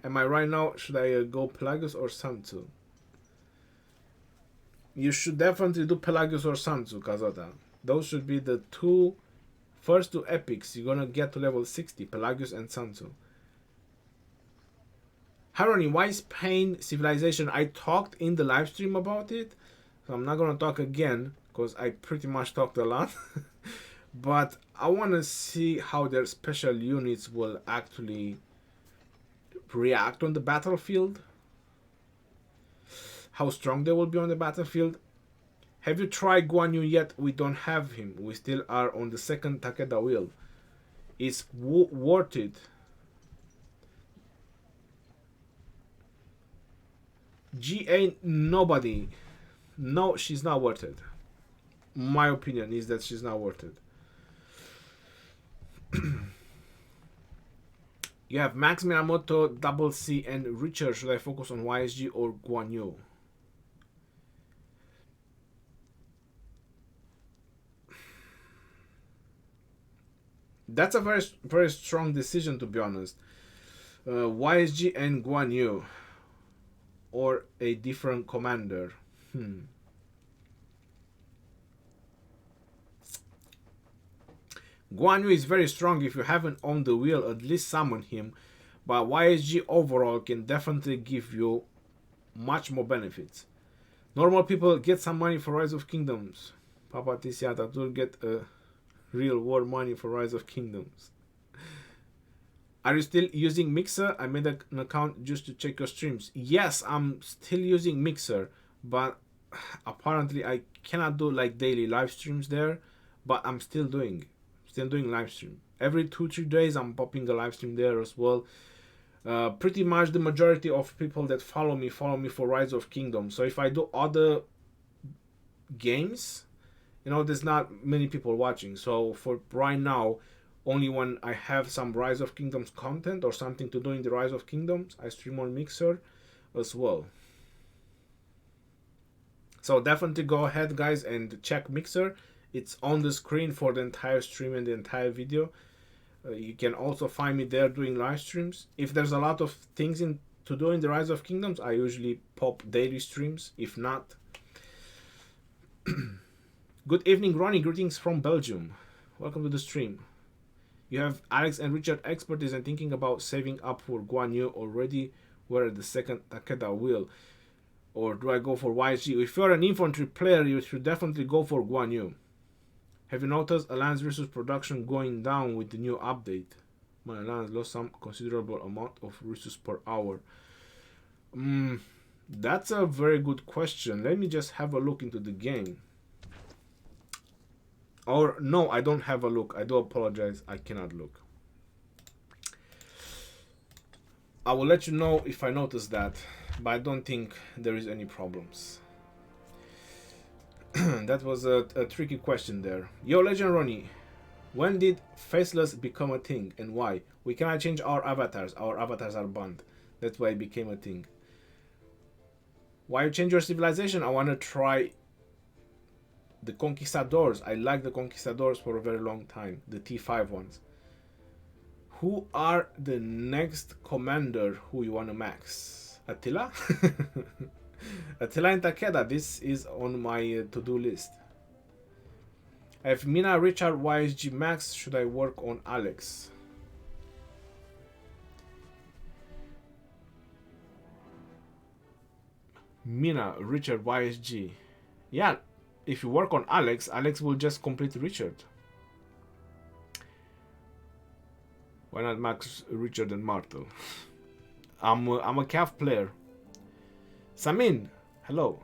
Am I right now? Should I go Pelagius or Sansu? You should definitely do Pelagius or Sansu, Kazata. Those should be the first two epics. You're gonna get to level 60, Pelagius and Sansu. Haroni, why Spain civilization? I talked in the live stream about it, so I'm not gonna talk again because I pretty much talked a lot. But I want to see how their special units will actually react on the battlefield. How strong they will be on the battlefield. Have you tried Guan Yu yet? We don't have him. We still are on the second Takeda wheel. It's worth it. GA, nobody. No, she's not worth it. My opinion is that she's not worth it. You have Max Minamoto, Double C, and Richard. Should I focus on YSG or Guan Yu? That's a very, very strong decision, to be honest. YSG and Guan Yu. Or a different commander. Guan Yu is very strong. If you haven't on the wheel, at least summon him. But YSG overall can definitely give you much more benefits. Normal people get some money for Rise of Kingdoms. Papa Tisiata will get a real war money for Rise of Kingdoms. Are you still using Mixer? I made an account just to check your streams. Yes, I'm still using Mixer, but apparently I cannot do like daily live streams there. But I'm still doing live stream. Every 2-3 days I'm popping a live stream there as well. Pretty much the majority of people that follow me for Rise of Kingdoms. So if I do other games, there's not many people watching. So for right now, only when I have some Rise of Kingdoms content or something to do in the Rise of Kingdoms, I stream on Mixer as well. So definitely go ahead, guys, and check Mixer. It's on the screen for the entire stream and the entire video. You can also find me there doing live streams. If there's a lot of things to do in the Rise of Kingdoms, I usually pop daily streams. If not, good evening, Ronnie. Greetings from Belgium. Welcome to the stream. You have Alex and Richard expertise and thinking about saving up for Guan Yu already. Where at the second Takeda wheel, or do I go for YG? If you're an infantry player, you should definitely go for Guan Yu. Have you noticed Alliance versus production going down with the new update? My Alliance lost some considerable amount of resources per hour. That's a very good question. Let me just have a look into the game. Or no, I don't have a look. I do apologize. I cannot look. I will let you know if I notice that, but I don't think there is any problems. That was a tricky question there. Yo, Legend Ronnie, when did Faceless become a thing and why? We cannot change our avatars. Our avatars are banned. That's why it became a thing. Why you change your civilization? I want to try the Conquistadors. I like the Conquistadors for a very long time. The T5 ones. Who are the next commander who you want to max? Attila? Attila and Takeda. This is on my to-do list. I have Mina, Richard, YSG max. Should I work on Alex? Mina, Richard, YSG. Yeah, if you work on Alex, Alex will just complete Richard. Why not max Richard and Martel? I'm a Cav player. Samin, hello.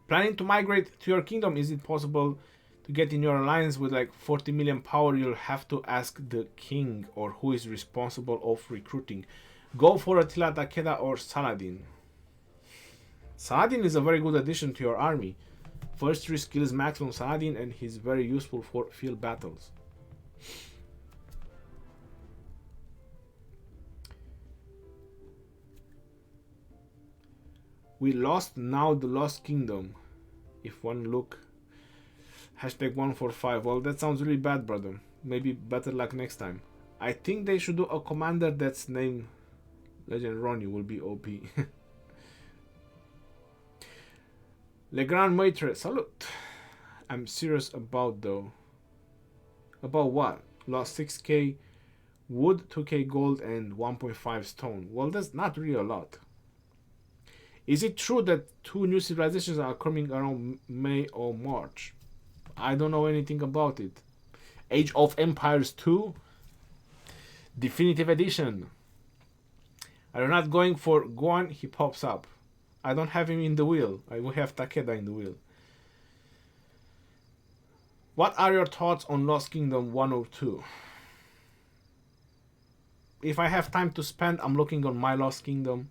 Planning to migrate to your kingdom? Is it possible to get in your alliance with like 40 million power? You'll have to ask the king or who is responsible of recruiting. Go for Attila, Takeda or Saladin. Saladin is a very good addition to your army. First 3 skills max on Saladin and he's very useful for field battles. We lost now the Lost Kingdom. If one look. Hashtag 145. Well, that sounds really bad, brother. Maybe better luck next time. I think they should do a commander that's named Legend Ronnie will be OP. Le Grand Maitre, salute. I'm serious about though. About what? Lost 6k wood, 2k gold, and 1.5 stone. Well, that's not really a lot. Is it true that 2 new civilizations are coming around May or March? I don't know anything about it. Age of Empires 2? Definitive Edition. Are you not going for Guan? He pops up. I don't have him in the wheel. I will have Takeda in the wheel. What are your thoughts on Lost Kingdom 102? If I have time to spend, I'm looking on my Lost Kingdom.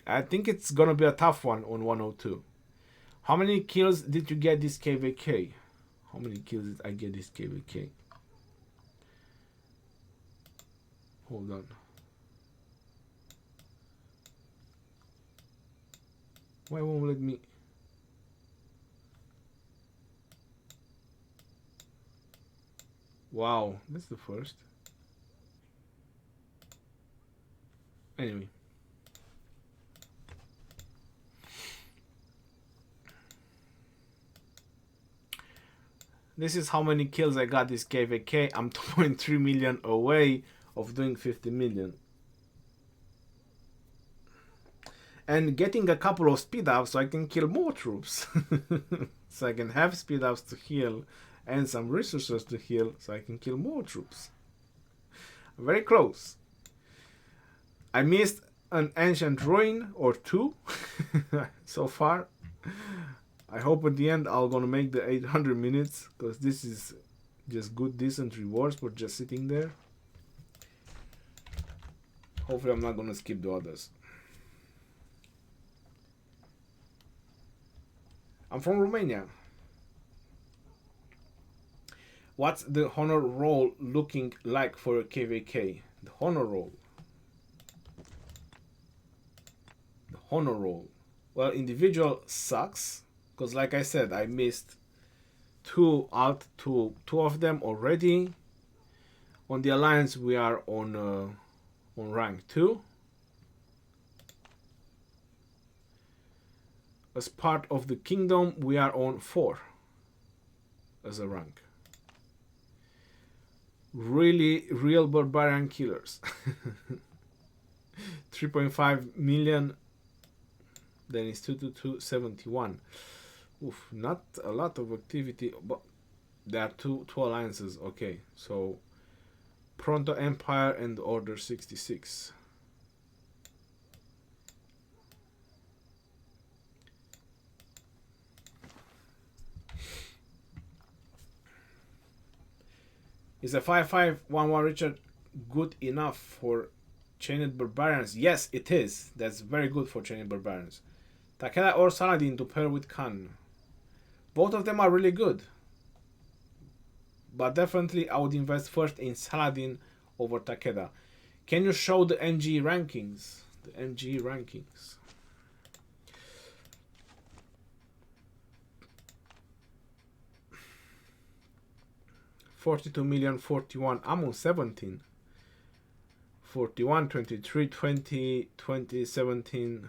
I think it's gonna be a tough one on 102. How many kills did you get this KVK? How many kills did I get this KVK? Hold on. Why won't let me? Wow, that's the first. Anyway. This is how many kills I got this KVK. I'm 2.3 million away of doing 50 million. And getting a couple of speed ups so I can kill more troops. So I can have speed ups to heal and some resources to heal so I can kill more troops. Very close. I missed an ancient ruin or 2 so far. I hope at the end I'm gonna make the 800 minutes because this is just good, decent rewards for just sitting there. Hopefully I'm not gonna skip the others. I'm from Romania. What's the honor roll looking like for a KVK? The honor roll. The honor roll. Well, individual sucks because, like I said, I missed two of them already. On the alliance, we are on rank 2. As part of the kingdom, we are on 4 as a rank. Really, real barbarian killers. 3.5 million. Then it's 22271. Oof, not a lot of activity, but there are two alliances. Okay, so Pronto Empire and Order 66. Is a 5-5-1-1 Richard good enough for Chained Barbarians? Yes, it is. That's very good for Chained Barbarians. Takeda or Saladin to pair with Khan. Both of them are really good. But definitely I would invest first in Saladin over Takeda. Can you show the NG rankings? The NG rankings. $42,000,000, 41, ammo 17. 41, 23, 20, 20, 17.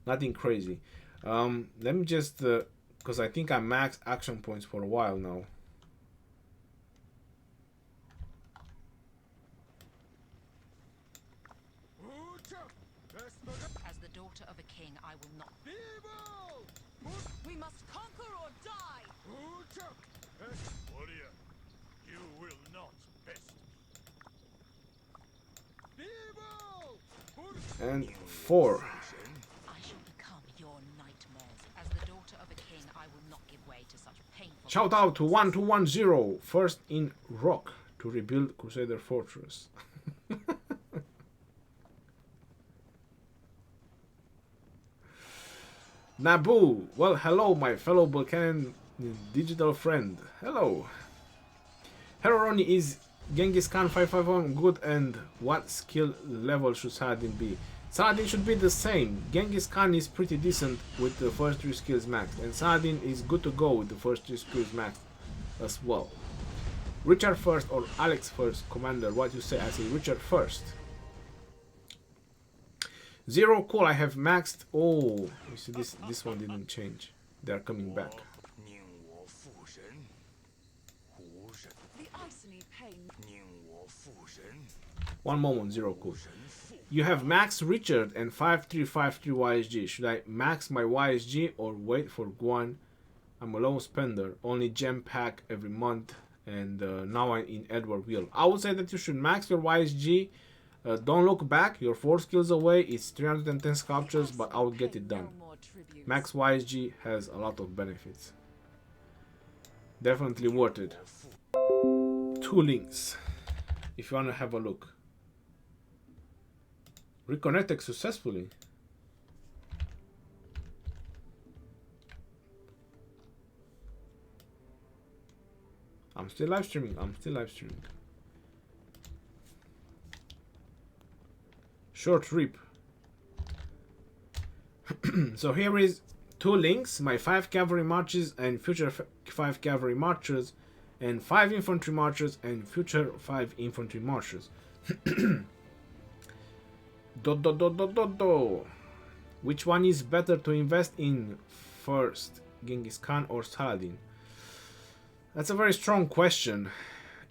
Nothing crazy. Let me just, because I think I maxed action points for a while now. As the daughter of a king, I will not. We must conquer or die. Warrior, you will not best me. And 4. I shall become your nightmares. As the daughter of a king, I will not give way to such painful. Shout out to 1210, first in Rock to rebuild Crusader Fortress. Naboo, well, hello, my fellow Balkan digital friend. Hello. Heroroni, is Genghis Khan 551 good, and what skill level should Saladin be? Saladin should be the same. Genghis Khan is pretty decent with the first 3 skills maxed, and Saladin is good to go with the first 3 skills maxed as well. Richard first or Alex first, Commander? What you say? I say Richard first. Zero cool, I have maxed. Oh, you see, this one didn't change. They are coming back. The Iceny pain. One moment, Zero cool. You have maxed Richard and 5353 YSG. Should I max my YSG or wait for Guan? I'm a low spender, only gem pack every month, and now I'm in Edward Wheel. I would say that you should max your YSG. Don't look back, you're 4 skills away, it's 310 sculptures, but I will get it done. Max YSG has a lot of benefits. Definitely worth it. 2 links, if you want to have a look. Reconnected successfully. I'm still live streaming, Short rip. So here is 2 links, my 5 cavalry marches and future 5 cavalry marchers, and 5 infantry marchers and future 5 infantry marchers. Which one is better to invest in first, Genghis Khan or Saladin? That's a very strong question.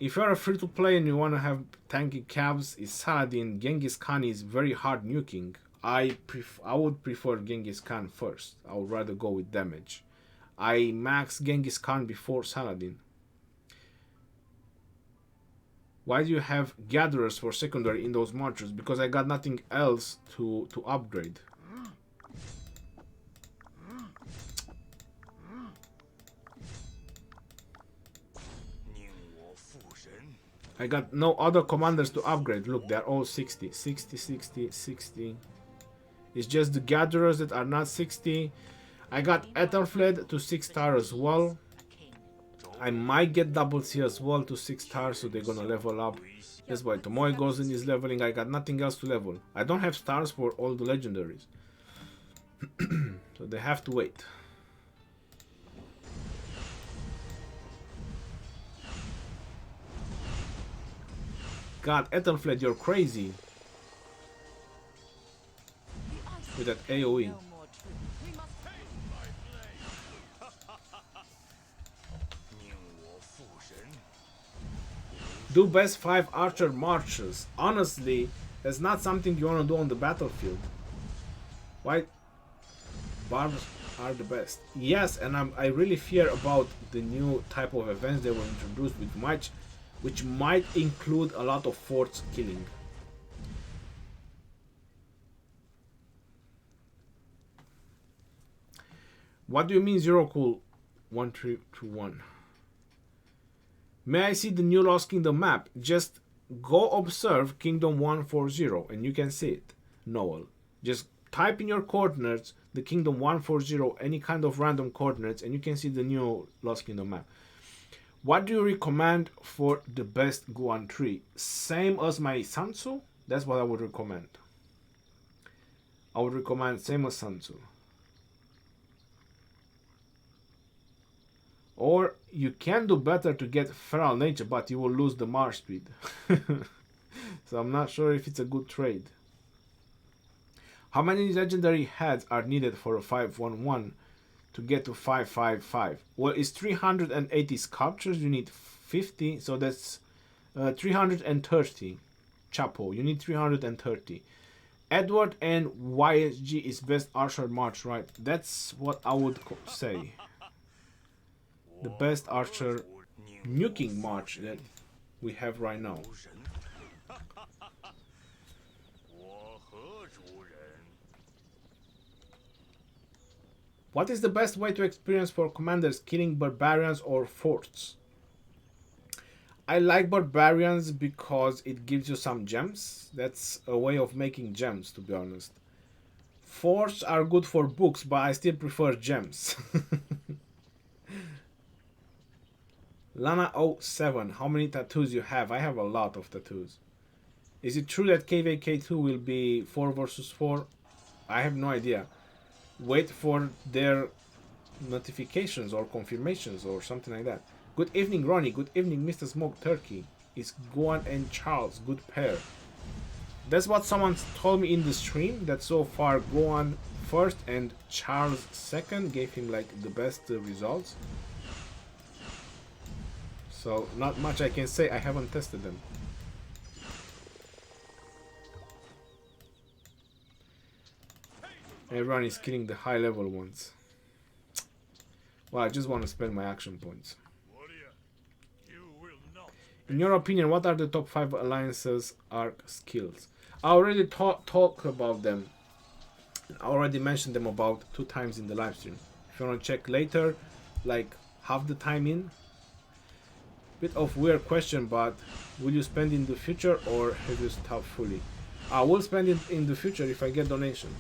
If you're a free-to-play and you want to have tanky cabs, it's Saladin. Genghis Khan is very hard nuking. I would prefer Genghis Khan first. I would rather go with damage. I max Genghis Khan before Saladin. Why do you have gatherers for secondary in those marchers? Because I got nothing else to upgrade. I got no other commanders to upgrade. Look, they're all 60. 60, 60, 60. It's just the gatherers that are not 60. I got Ethelfled to 6 star as well. I might get Double C as well to 6 stars, so they're gonna level up. That's why Tomoe goes in is leveling. I got nothing else to level. I don't have stars for all the legendaries. So they have to wait. God, Ethelfled, you're crazy. With that AoE. Do best 5 archer marches. Honestly, that's not something you want to do on the battlefield. Why? Barbs are the best. Yes, and I really fear about the new type of events they will introduce with match, which might include a lot of forts killing. What do you mean 0 cool 1321? May I see the new Lost Kingdom map? Just go observe Kingdom 140 and you can see it. Noel. Just type in your coordinates the Kingdom 140, any kind of random coordinates, and you can see the new Lost Kingdom map. What do you recommend for the best Guan tree? Same as my Sansu? That's what I would recommend. I would recommend same as Sansu. Or you can do better to get feral nature, but you will lose the march speed. So I'm not sure if it's a good trade. How many legendary heads are needed for a 511 to get to 555? Well, it's 380 sculptures. You need 50, so that's 330. Chapo, you need 330. Edward and YSG is best archer march, right? That's what I would say. The best archer nuking march that we have right now. What is the best way to experience for commanders killing barbarians or forts? I like barbarians because it gives you some gems. That's a way of making gems, to be honest. Forts are good for books, but I still prefer gems. Lana 07, how many tattoos you have? I have a lot of tattoos. Is it true that KVK2 will be 4 versus 4? I have no idea. Wait for their notifications or confirmations or something like that. Good evening, Ronnie. Good evening, Mr. Smoke Turkey. Is Guan and Charles good pair? That's what someone told me in the stream, that so far Guan first and Charles second gave him like the best results. So not much I can say, I haven't tested them. Everyone is killing the high level ones. Well, I just want to spend my action points. In your opinion, what are the top 5 alliances Ark skills? I already talked about them. I already mentioned them about 2 times in the live stream. If you want to check later, like half the time in. Bit of weird question, but will you spend in the future or have you stopped fully? I will spend it in the future if I get donations.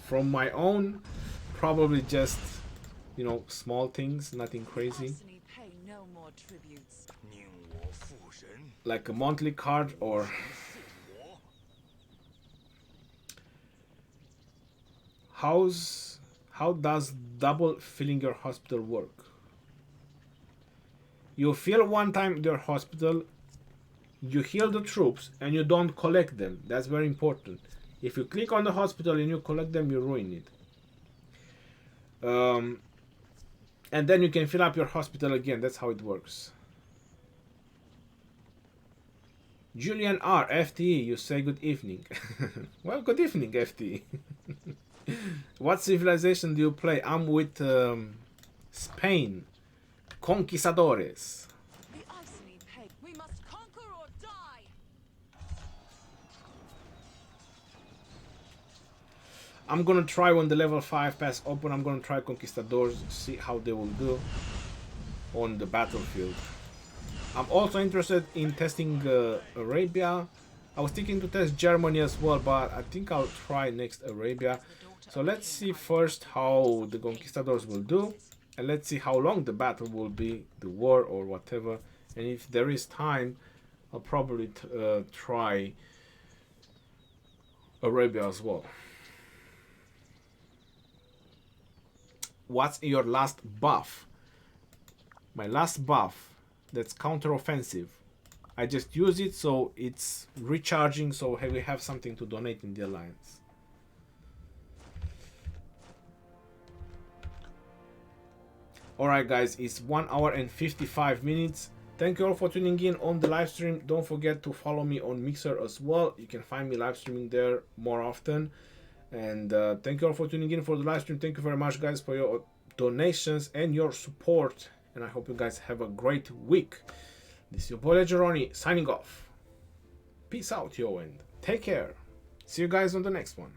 From my own, probably just, you know, small things, nothing crazy. Like a monthly card or... How does double filling your hospital work? You fill one time your hospital, you heal the troops, and you don't collect them. That's very important. If you click on the hospital and you collect them, you ruin it. And then you can fill up your hospital again. That's how it works. Julian R, FTE, you say good evening. Well, good evening, FTE. What civilization do you play? I'm with Spain. Conquistadores. We must conquer or die. I'm gonna try when the level 5 pass open. I'm gonna try Conquistadors, see how they will do on the battlefield. I'm also interested in testing Arabia. I was thinking to test Germany as well, but I think I'll try next Arabia. So let's see first how the Conquistadors will do. And let's see how long the battle will be, the war or whatever. And if there is time, I'll probably try Arabia as well. What's your last buff? My last buff, that's counter-offensive. I just use it so it's recharging, so we have something to donate in the alliance. Alright guys, it's 1 hour and 55 minutes. Thank you all for tuning in on the live stream. Don't forget to follow me on Mixer as well. You can find me live streaming there more often. And thank you all for tuning in for the live stream. Thank you very much guys for your donations and your support. And I hope you guys have a great week. This is your boy Legeroni signing off. Peace out, yo, and take care. See you guys on the next one.